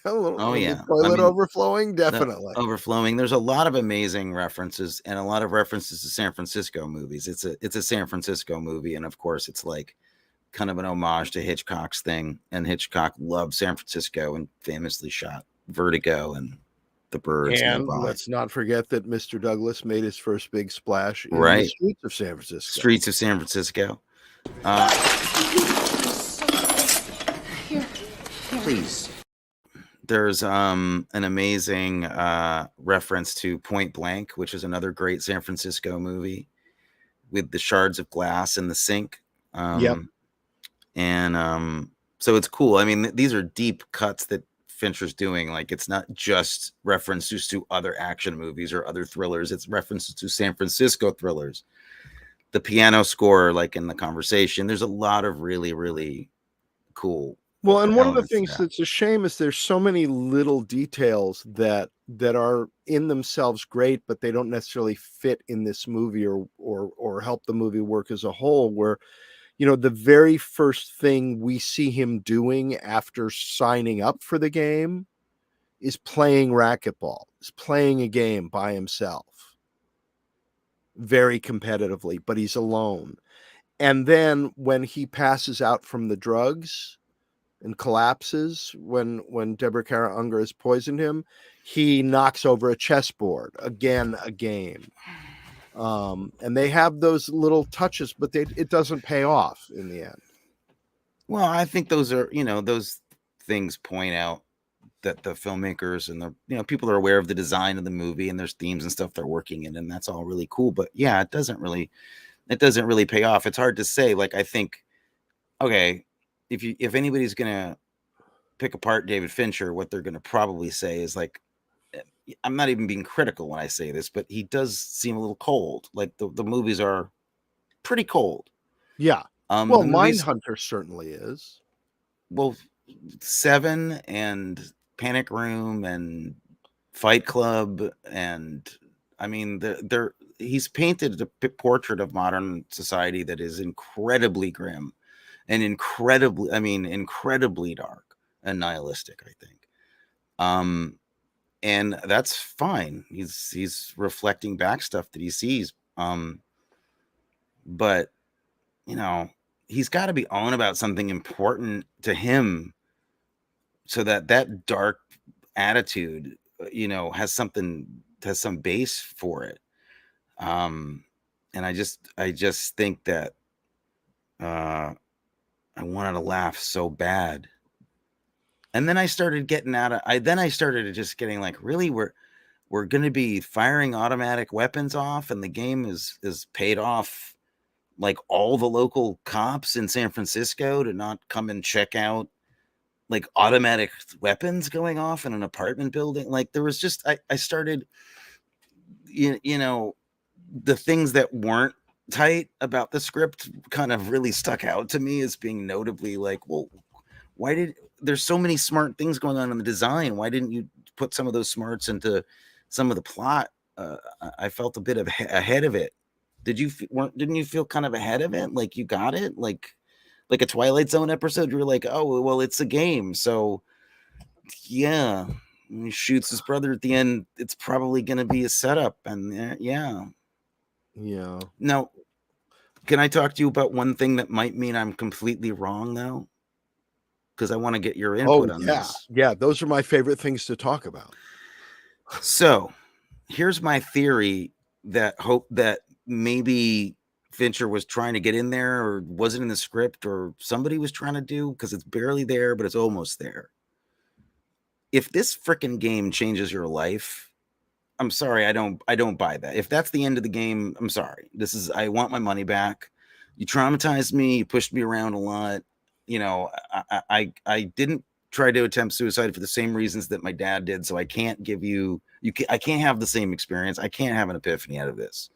[SPEAKER 1] Oh,
[SPEAKER 2] yeah.
[SPEAKER 1] Toilet overflowing? Definitely.
[SPEAKER 2] Overflowing. There's a lot of amazing references and a lot of references to San Francisco movies. It's a San Francisco movie. And of course, it's like kind of an homage to Hitchcock's thing. And Hitchcock loved San Francisco and famously shot Vertigo and The Birds.
[SPEAKER 1] And let's not forget that Mr. Douglas made his first big splash in the
[SPEAKER 2] Right.
[SPEAKER 1] streets of San Francisco.
[SPEAKER 2] Streets of San Francisco.
[SPEAKER 7] Please.
[SPEAKER 2] There's an amazing reference to Point Blank, which is another great San Francisco movie with the shards of glass in the sink.
[SPEAKER 1] Yep.
[SPEAKER 2] And so it's cool. I mean, these are deep cuts that Fincher's doing. Like, it's not just references to other action movies or other thrillers. It's references to San Francisco thrillers. The piano score, like in The Conversation, there's a lot of really, really cool.
[SPEAKER 1] Well, and one of the
[SPEAKER 2] elements to
[SPEAKER 1] things
[SPEAKER 2] that.
[SPEAKER 1] that's a shame is there's so many little details that are in themselves great, but they don't necessarily fit in this movie or help the movie work as a whole. Where, you know, the very first thing we see him doing after signing up for the game is playing racquetball, is playing a game by himself, very competitively, but he's alone. And then when he passes out from the drugs and collapses when Deborah Kara Unger has poisoned him, he knocks over a chessboard. Again, a game. And they have those little touches, but it doesn't pay off in the end.
[SPEAKER 2] Well, I think those are, those things point out that the filmmakers and the, people are aware of the design of the movie and there's themes and stuff they're working in, and that's all really cool. But yeah, it doesn't really pay off. It's hard to say. Like, I think, okay, if anybody's gonna pick apart David Fincher, what they're gonna probably say is like, I'm not even being critical when I say this, but he does seem a little cold. Like the movies are pretty cold.
[SPEAKER 1] Yeah. Well, Mindhunter certainly is.
[SPEAKER 2] Well, Seven and Panic Room and Fight Club, and I mean, he's painted a portrait of modern society that is incredibly grim and incredibly dark and nihilistic, I think. And that's fine. He's reflecting back stuff that he sees. But he's got to be on about something important to him, so that dark attitude, has some base for it. And I just think that I wanted to laugh so bad. And then I started getting getting like, really, we're going to be firing automatic weapons off, and the game is paid off like all the local cops in San Francisco to not come and check out like automatic weapons going off in an apartment building. Like, there was just, I started, the things that weren't tight about the script kind of really stuck out to me as being notably like, well, there's so many smart things going on in the design. Why didn't you put some of those smarts into some of the plot I felt a bit of ahead of it. Didn't you feel kind of ahead of it? Like you got it? Like a Twilight Zone episode? You were like, oh, well, it's a game. So yeah, when he shoots his brother at the end, it's probably going to be a setup. And yeah. Now, can I talk to you about one thing that might mean I'm completely wrong, though? Because I want to get your input on this.
[SPEAKER 1] Yeah, those are my favorite things to talk about.
[SPEAKER 2] So here's my theory that maybe Fincher was trying to get in there, or wasn't in the script, or somebody was trying to do, because it's barely there, but it's almost there. If this freaking game changes your life, I'm sorry, I don't buy that. If that's the end of the game, I'm sorry. I want my money back. You traumatized me. You pushed me around a lot. You know, I didn't try to attempt suicide for the same reasons that my dad did. So I can't give I can't have the same experience. I can't have an epiphany out of this.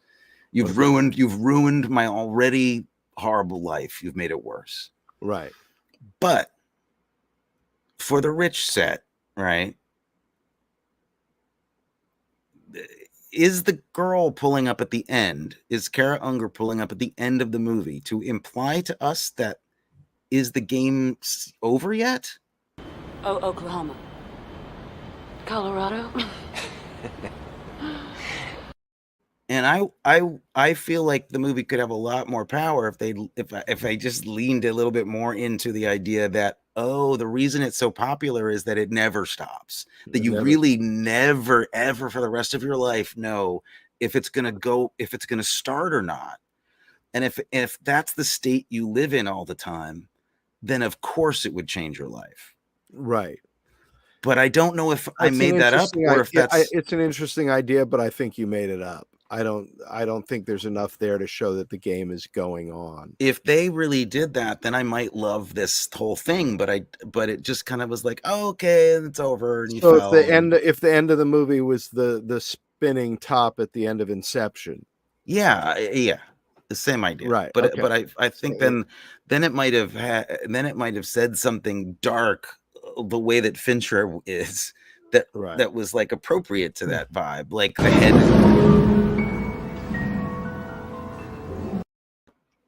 [SPEAKER 2] You've ruined my already horrible life. You've made it worse.
[SPEAKER 1] Right.
[SPEAKER 2] But for the rich set, right? Is the girl pulling up at the end? Is Kara Unger pulling up at the end of the movie to imply to us that is the game over yet?
[SPEAKER 13] Oh, Oklahoma. Colorado.
[SPEAKER 2] And I feel like the movie could have a lot more power if I just leaned a little bit more into the idea that, oh, the reason it's so popular is that it never stops. That you really never, ever for the rest of your life know if it's gonna start or not. And if that's the state you live in all the time, then of course it would change your life.
[SPEAKER 1] Right.
[SPEAKER 2] But I don't know if I made that up or if that's
[SPEAKER 1] it's an interesting idea, but I think you made it up. I don't think there's enough there to show that the game is going on.
[SPEAKER 2] If they really did that, then I might love this whole thing. But it just kind of was like, oh, okay, it's over. And
[SPEAKER 1] so if the end of the movie was the spinning top at the end of Inception.
[SPEAKER 2] Yeah, the same idea.
[SPEAKER 1] Right.
[SPEAKER 2] But
[SPEAKER 1] Okay.
[SPEAKER 2] but I think then it might have said something dark the way that Fincher is that was like appropriate to that vibe, like the head.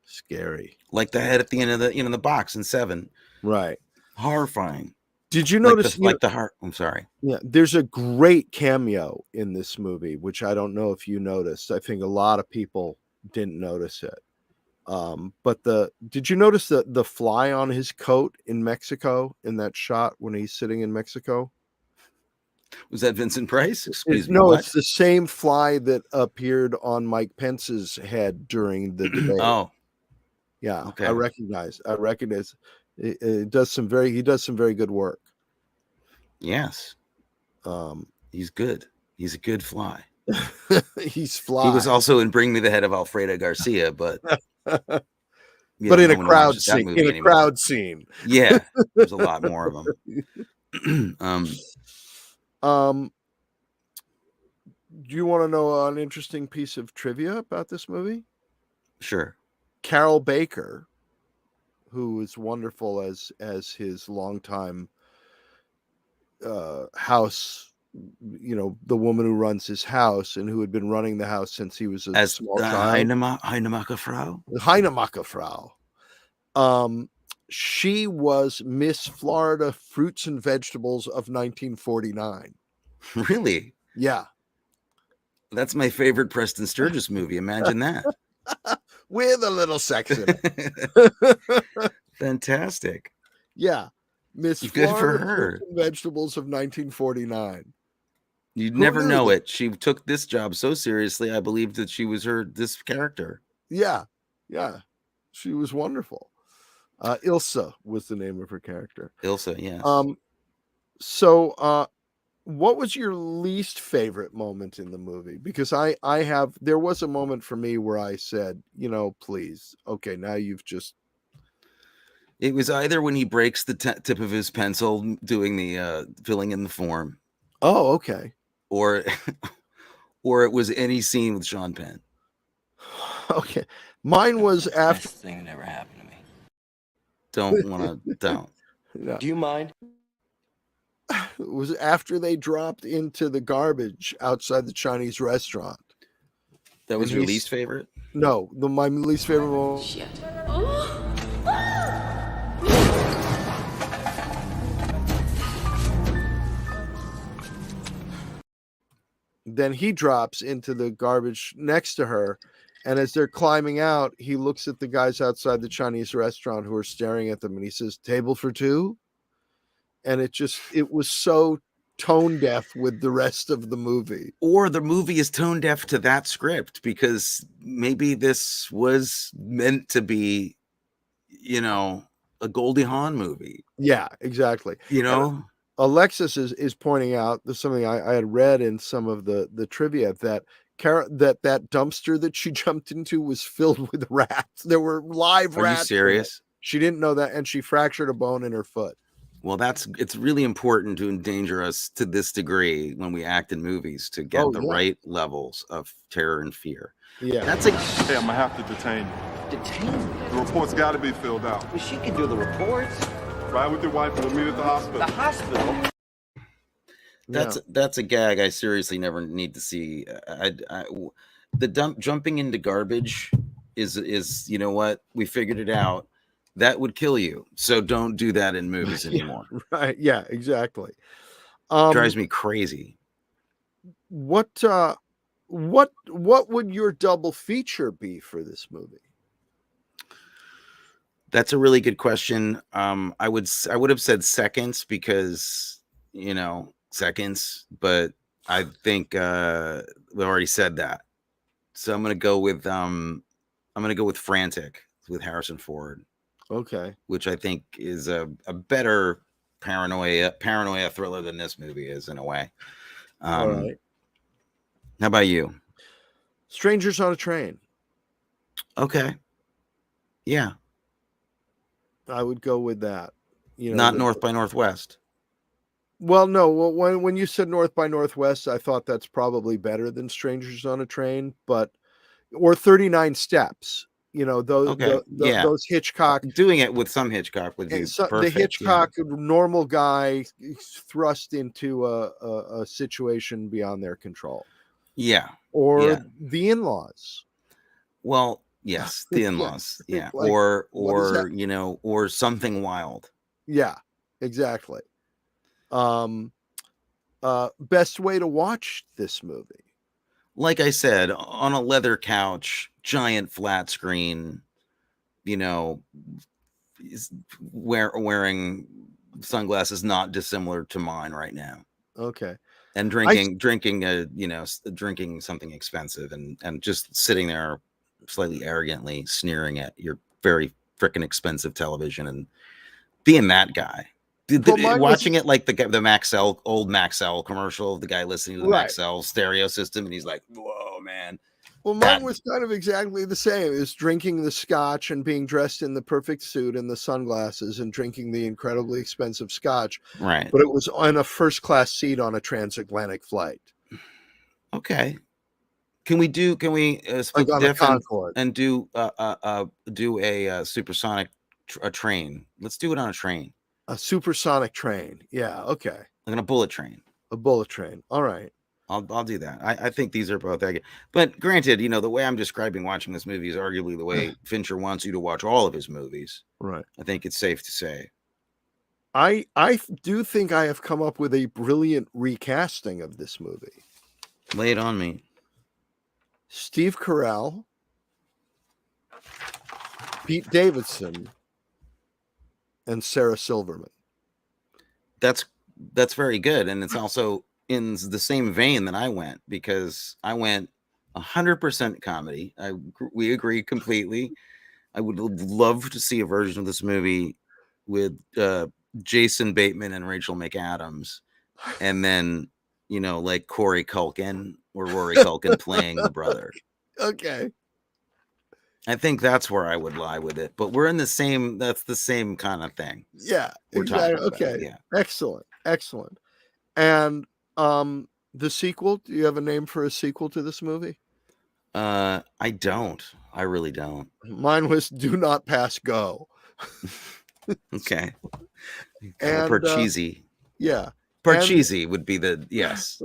[SPEAKER 1] Scary.
[SPEAKER 2] Like the head at the end of the box in 7.
[SPEAKER 1] Right.
[SPEAKER 2] Horrifying.
[SPEAKER 1] Did you notice
[SPEAKER 2] the heart? I'm sorry.
[SPEAKER 1] Yeah, there's a great cameo in this movie, which I don't know if you noticed. I think a lot of people didn't notice it. But did you notice the fly on his coat in Mexico in that shot when he's sitting in Mexico?
[SPEAKER 2] Was that Vincent Price? Excuse me.
[SPEAKER 1] No,
[SPEAKER 2] what?
[SPEAKER 1] It's the same fly that appeared on Mike Pence's head during the debate.
[SPEAKER 2] Oh,
[SPEAKER 1] yeah.
[SPEAKER 2] Okay.
[SPEAKER 1] I recognize. It does some very good work.
[SPEAKER 2] Yes. He's good. He's a good fly.
[SPEAKER 1] He's fly.
[SPEAKER 2] He was also in Bring Me the Head of Alfredo Garcia, but
[SPEAKER 1] but in a crowd scene. In a crowd scene.
[SPEAKER 2] Yeah, there's a lot more of them.
[SPEAKER 1] Do you want to know an interesting piece of trivia about this movie?
[SPEAKER 2] Sure.
[SPEAKER 1] Carol Baker, who is wonderful as his longtime house, the woman who runs his house and who had been running the house since he was a small child. Heinemacke Frau. She was Miss Florida Fruits and Vegetables of 1949.
[SPEAKER 2] Really?
[SPEAKER 1] Yeah.
[SPEAKER 2] That's my favorite Preston Sturges movie. Imagine that.
[SPEAKER 1] With a little sex in it.
[SPEAKER 2] Fantastic.
[SPEAKER 1] Yeah. Miss
[SPEAKER 2] Good
[SPEAKER 1] Florida
[SPEAKER 2] for her.
[SPEAKER 1] Fruits and Vegetables of 1949.
[SPEAKER 2] You'd never know it. She took this job so seriously. I believed that she was this character.
[SPEAKER 1] Yeah. Yeah. She was wonderful. Ilsa was the name of her character.
[SPEAKER 2] Ilsa, yes.
[SPEAKER 1] So what was your least favorite moment in the movie? Because there was a moment for me where I said, please, okay, now you've just.
[SPEAKER 2] It was either when he breaks the tip of his pencil doing the filling in the form.
[SPEAKER 1] Oh, okay.
[SPEAKER 2] Or it was any scene with Sean Penn.
[SPEAKER 1] Okay. Mine was after.
[SPEAKER 9] Best thing that ever happened to me.
[SPEAKER 2] Don't.
[SPEAKER 1] No.
[SPEAKER 9] Do you mind?
[SPEAKER 1] was after they dropped into the garbage outside the Chinese restaurant.
[SPEAKER 2] That was
[SPEAKER 1] And
[SPEAKER 2] your
[SPEAKER 1] he's-
[SPEAKER 2] least favorite?
[SPEAKER 1] No, my least favorite moment.
[SPEAKER 13] Shit.
[SPEAKER 1] Then he drops into the garbage next to her. And as they're climbing out, he looks at the guys outside the Chinese restaurant who are staring at them and he says, "Table for two?" And it was so tone deaf with the rest of the movie.
[SPEAKER 2] Or the movie is tone deaf to that script because maybe this was meant to be, a Goldie Hawn movie.
[SPEAKER 1] Yeah, exactly.
[SPEAKER 2] And
[SPEAKER 1] Alexis is pointing out something I had read in some of the trivia that that dumpster that she jumped into was filled with rats. There were live
[SPEAKER 2] Are
[SPEAKER 1] rats.
[SPEAKER 2] you serious?
[SPEAKER 1] She didn't know that, and she fractured a bone in her foot.
[SPEAKER 2] Well, it's really important to endanger us to this degree when we act in movies to get right levels of terror and fear.
[SPEAKER 1] Yeah.
[SPEAKER 8] Hey, I'm gonna have to detain you.
[SPEAKER 9] Detain me?
[SPEAKER 8] The report's gotta be filled out.
[SPEAKER 9] Well, she can do the reports.
[SPEAKER 8] Ride with your wife and we'll meet at the hospital.
[SPEAKER 9] The hospital?
[SPEAKER 2] That's a gag I seriously never need to see. Jumping into garbage is you know what? We figured it out. That would kill you. So don't do that in movies anymore.
[SPEAKER 1] Right. Yeah, exactly.
[SPEAKER 2] Drives me crazy.
[SPEAKER 1] What would your double feature be for this movie?
[SPEAKER 2] That's a really good question. I would have said Seconds because, Seconds, but I think we already said that. So I'm going to go with Frantic with Harrison Ford.
[SPEAKER 1] Okay.
[SPEAKER 2] Which I think is a better paranoia thriller than this movie is in a way.
[SPEAKER 1] All right.
[SPEAKER 2] How about you?
[SPEAKER 1] Strangers on a Train.
[SPEAKER 2] Okay. Yeah.
[SPEAKER 1] I would go with that.
[SPEAKER 2] Not North by Northwest.
[SPEAKER 1] Well, no. Well, when you said North by Northwest, I thought that's probably better than Strangers on a Train, or 39 Steps. Those Hitchcock,
[SPEAKER 2] doing it with some Hitchcock would be perfect.
[SPEAKER 1] The Hitchcock normal guy thrust into a situation beyond their control.
[SPEAKER 2] Yeah.
[SPEAKER 1] Or The In-Laws.
[SPEAKER 2] Well, yes, The In-Laws. Yeah.
[SPEAKER 1] Like,
[SPEAKER 2] or Something Wild.
[SPEAKER 1] Yeah, exactly. Best way to watch this movie.
[SPEAKER 2] Like I said, on a leather couch, giant flat screen, wearing sunglasses not dissimilar to mine right now.
[SPEAKER 1] Okay.
[SPEAKER 2] And drinking something expensive and just sitting there slightly arrogantly sneering at your very freaking expensive television and being that guy. Watching it like the old Maxell commercial, the guy listening to the Maxell stereo system, and he's like, "Whoa, man!"
[SPEAKER 1] Well, mine was kind of exactly the same. Is drinking the scotch and being dressed in the perfect suit and the sunglasses and drinking the incredibly expensive scotch.
[SPEAKER 2] Right.
[SPEAKER 1] But it was on a first class seat on a transatlantic flight.
[SPEAKER 2] Okay. Can we split
[SPEAKER 1] on
[SPEAKER 2] diff
[SPEAKER 1] a Concorde
[SPEAKER 2] and do a supersonic train? Let's do it on a train.
[SPEAKER 1] A supersonic train. Yeah. Okay.
[SPEAKER 2] Like a bullet train.
[SPEAKER 1] A bullet train. All right.
[SPEAKER 2] I'll do that. I think these are both that good. But granted, the way I'm describing watching this movie is arguably the way Fincher wants you to watch all of his movies.
[SPEAKER 1] Right.
[SPEAKER 2] I think it's safe to say.
[SPEAKER 1] I do think I have come up with a brilliant recasting of this movie.
[SPEAKER 2] Lay it on me.
[SPEAKER 1] Steve Carell, Pete Davidson, and Sarah Silverman.
[SPEAKER 2] That's very good, and it's also in the same vein that I went, because I went 100% comedy. We agree completely. I would love to see a version of this movie with Jason Bateman and Rachel McAdams, and then like Corey Culkin or Rory Culkin playing the brother.
[SPEAKER 1] Okay.
[SPEAKER 2] I think that's where I would lie with it, but we're in that's the same kind of thing.
[SPEAKER 1] Yeah,
[SPEAKER 2] we're
[SPEAKER 1] exactly.
[SPEAKER 2] talking about.
[SPEAKER 1] Okay.
[SPEAKER 2] Yeah.
[SPEAKER 1] Excellent. And the sequel, do you have a name for a sequel to this movie?
[SPEAKER 2] I don't. I really don't.
[SPEAKER 1] Mine was Do Not Pass Go.
[SPEAKER 2] Okay.
[SPEAKER 1] And
[SPEAKER 2] per cheesy.
[SPEAKER 1] Yeah.
[SPEAKER 2] Parcheesi would be the yes.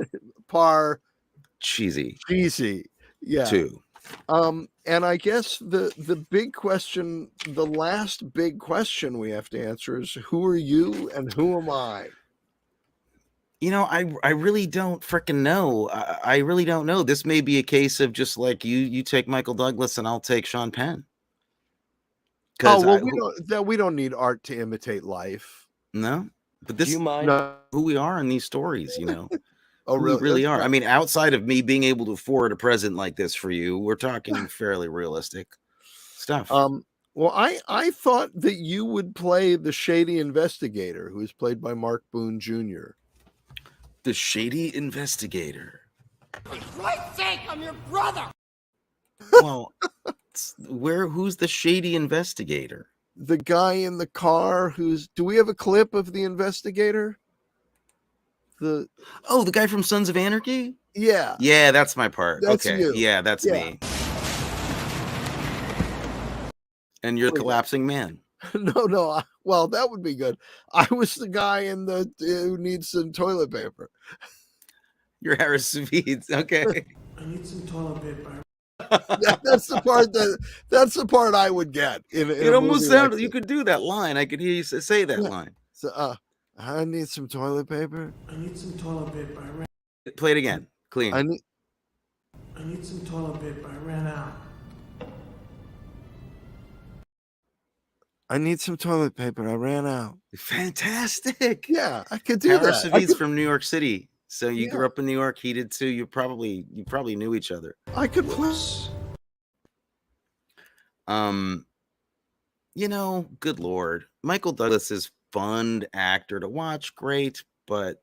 [SPEAKER 1] Cheesy. Yeah.
[SPEAKER 2] Two.
[SPEAKER 1] And I guess the big question, the last big question we have to answer is, who are you and who am I?
[SPEAKER 2] You know, I really don't freaking know. I really don't know. This may be a case of just like you take Michael Douglas and I'll take Sean Penn.
[SPEAKER 1] Oh, well, we don't need art to imitate life.
[SPEAKER 2] No, but this
[SPEAKER 9] Do you mind?
[SPEAKER 2] who we are in these stories, you know.
[SPEAKER 1] Oh, really?
[SPEAKER 2] We really are. I mean, outside of me being able to afford a present like this for you, we're talking fairly realistic stuff.
[SPEAKER 1] Well, I thought that you would play the Shady Investigator, who is played by Mark Boone Jr.
[SPEAKER 2] The Shady Investigator.
[SPEAKER 4] For Christ's sake, I'm your brother!
[SPEAKER 2] Well, who's the Shady Investigator?
[SPEAKER 1] The guy in the car do we have a clip of the investigator? The
[SPEAKER 2] guy from Sons of Anarchy?
[SPEAKER 1] Yeah.
[SPEAKER 2] Yeah, that's my part.
[SPEAKER 1] That's
[SPEAKER 2] okay.
[SPEAKER 1] you.
[SPEAKER 2] Yeah, that's me. And you're the collapsing man.
[SPEAKER 1] No. Well, that would be good. I was the guy who needs some toilet paper.
[SPEAKER 2] You're Harris Sweets. Okay.
[SPEAKER 12] I need some toilet paper.
[SPEAKER 1] That's the part I would get.
[SPEAKER 2] It almost sounded you could do that line. I could hear you say that line.
[SPEAKER 1] So, I need some toilet paper.
[SPEAKER 12] I need some toilet paper.
[SPEAKER 2] Play it again. Clean.
[SPEAKER 12] I need some toilet paper. I ran out.
[SPEAKER 1] I need some toilet paper. I ran out.
[SPEAKER 2] Fantastic.
[SPEAKER 1] Yeah, I could do
[SPEAKER 2] Harris
[SPEAKER 1] that.
[SPEAKER 2] Sweets from New York City. So you grew up in New York. He did too. You probably knew each other.
[SPEAKER 1] I could plus.
[SPEAKER 2] You know, good Lord, Michael Douglas is fun actor to watch. Great, but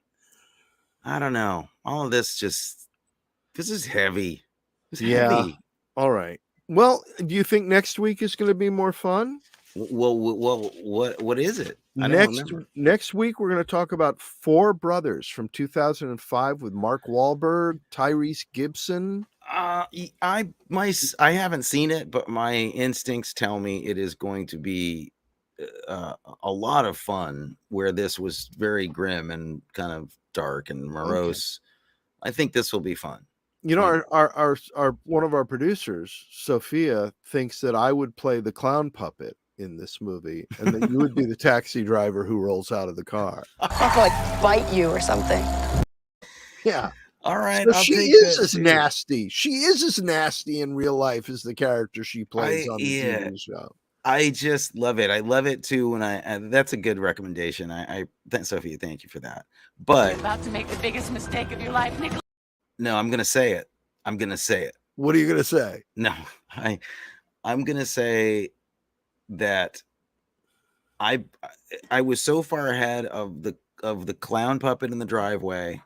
[SPEAKER 2] I don't know. All of this is heavy. It's heavy.
[SPEAKER 1] All right. Well, do you think next week is going to be more fun?
[SPEAKER 2] Well, what is it?
[SPEAKER 1] Next week we're going to talk about Four Brothers from 2005 with Mark Wahlberg, Tyrese Gibson.
[SPEAKER 2] I haven't seen it, but my instincts tell me it is going to be a lot of fun. Where this was very grim and kind of dark and morose. Okay. I think this will be fun.
[SPEAKER 1] You know, our one of our producers, Sophia, thinks that I would play the clown puppet in this movie, and that you would be the taxi driver who rolls out of the car.
[SPEAKER 5] I could like bite you or something.
[SPEAKER 1] Yeah.
[SPEAKER 2] All right.
[SPEAKER 1] So she is as nasty. She is as nasty in real life as the character she plays on the TV show.
[SPEAKER 2] I just love it. I love it too. That's a good recommendation. Sophia, thank you for that. But
[SPEAKER 13] you're about to make the biggest mistake of your life, Nicholas.
[SPEAKER 2] No, I'm gonna say it.
[SPEAKER 1] What are you gonna say?
[SPEAKER 2] No, I'm gonna say that I was so far ahead of the clown puppet in the driveway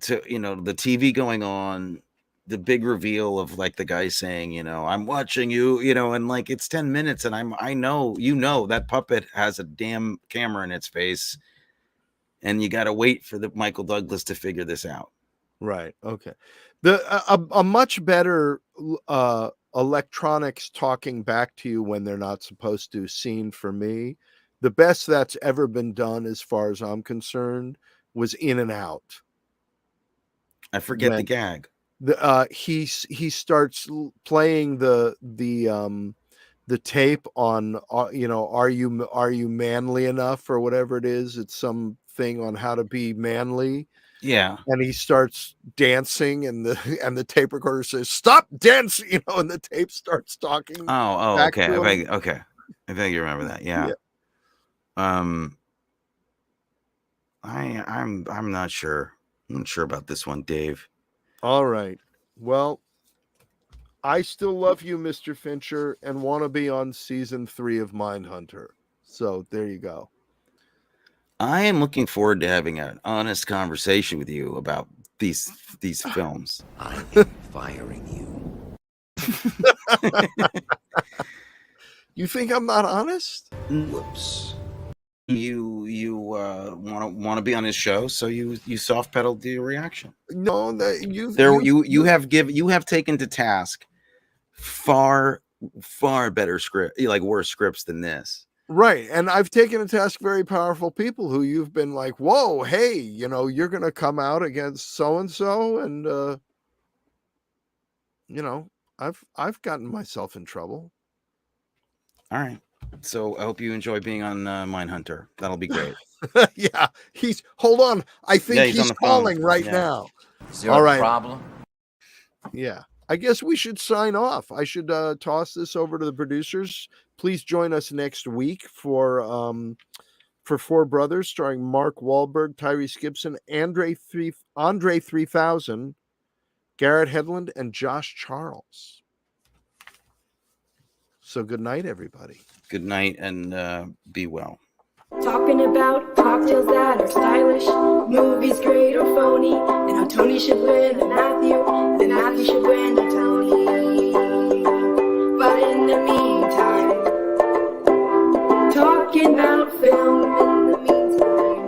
[SPEAKER 2] to, you know, the TV going on, the big reveal of like the guy saying, you know, I'm watching you, you know, and like it's 10 minutes and I know, you know, that puppet has a damn camera in its face and you got to wait for the Michael Douglas to figure this out.
[SPEAKER 1] Right. Okay. A much better electronics talking back to you when they're not supposed to scene for me. The best that's ever been done, as far as I'm concerned, was In and Out.
[SPEAKER 2] I forget the gag.
[SPEAKER 1] He starts playing the tape on you know, are you manly enough or whatever it is. It's some thing on how to be manly.
[SPEAKER 2] Yeah.
[SPEAKER 1] And he starts dancing and the tape recorder says, stop dancing, you know, and the tape starts talking.
[SPEAKER 2] Oh, okay. I think you remember that. Yeah. I'm not sure. I'm not sure about this one, Dave.
[SPEAKER 1] All right. Well, I still love you, Mr. Fincher, and want to be on season 3 of Mindhunter. So there you go.
[SPEAKER 2] I am looking forward to having an honest conversation with you about these films.
[SPEAKER 7] I am firing you.
[SPEAKER 1] You think I'm not honest?
[SPEAKER 7] Whoops.
[SPEAKER 2] You want to be on his show, so you soft pedaled your reaction.
[SPEAKER 1] No,
[SPEAKER 2] you have taken to task far better script, like worse scripts than this.
[SPEAKER 1] Right. And I've taken to task very powerful people who you've been like, whoa, hey, you know, you're going to come out against so-and-so. And, you know, I've gotten myself in trouble.
[SPEAKER 2] All right. So I hope you enjoy being on Mindhunter. That'll be great.
[SPEAKER 1] Yeah. Hold on. I think
[SPEAKER 2] he's on
[SPEAKER 1] he's
[SPEAKER 2] the phone.
[SPEAKER 1] calling right
[SPEAKER 2] Yeah.
[SPEAKER 1] now.
[SPEAKER 9] Is there
[SPEAKER 1] All
[SPEAKER 9] a
[SPEAKER 1] right.
[SPEAKER 9] problem?
[SPEAKER 1] Yeah. I guess we should sign off. I should toss this over to the producers. Please join us next week for Four Brothers, starring Mark Wahlberg, Tyrese Gibson, Andre 3000, Garrett Hedlund, and Josh Charles. So good night, everybody.
[SPEAKER 2] Good night, and be well.
[SPEAKER 3] Talking about cocktails that are stylish, movies great or phony, and how Tony should win and Matthew should win a Tony. But in the meantime, talking about film in the meantime,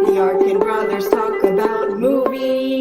[SPEAKER 3] the Arkin brothers talk about movies.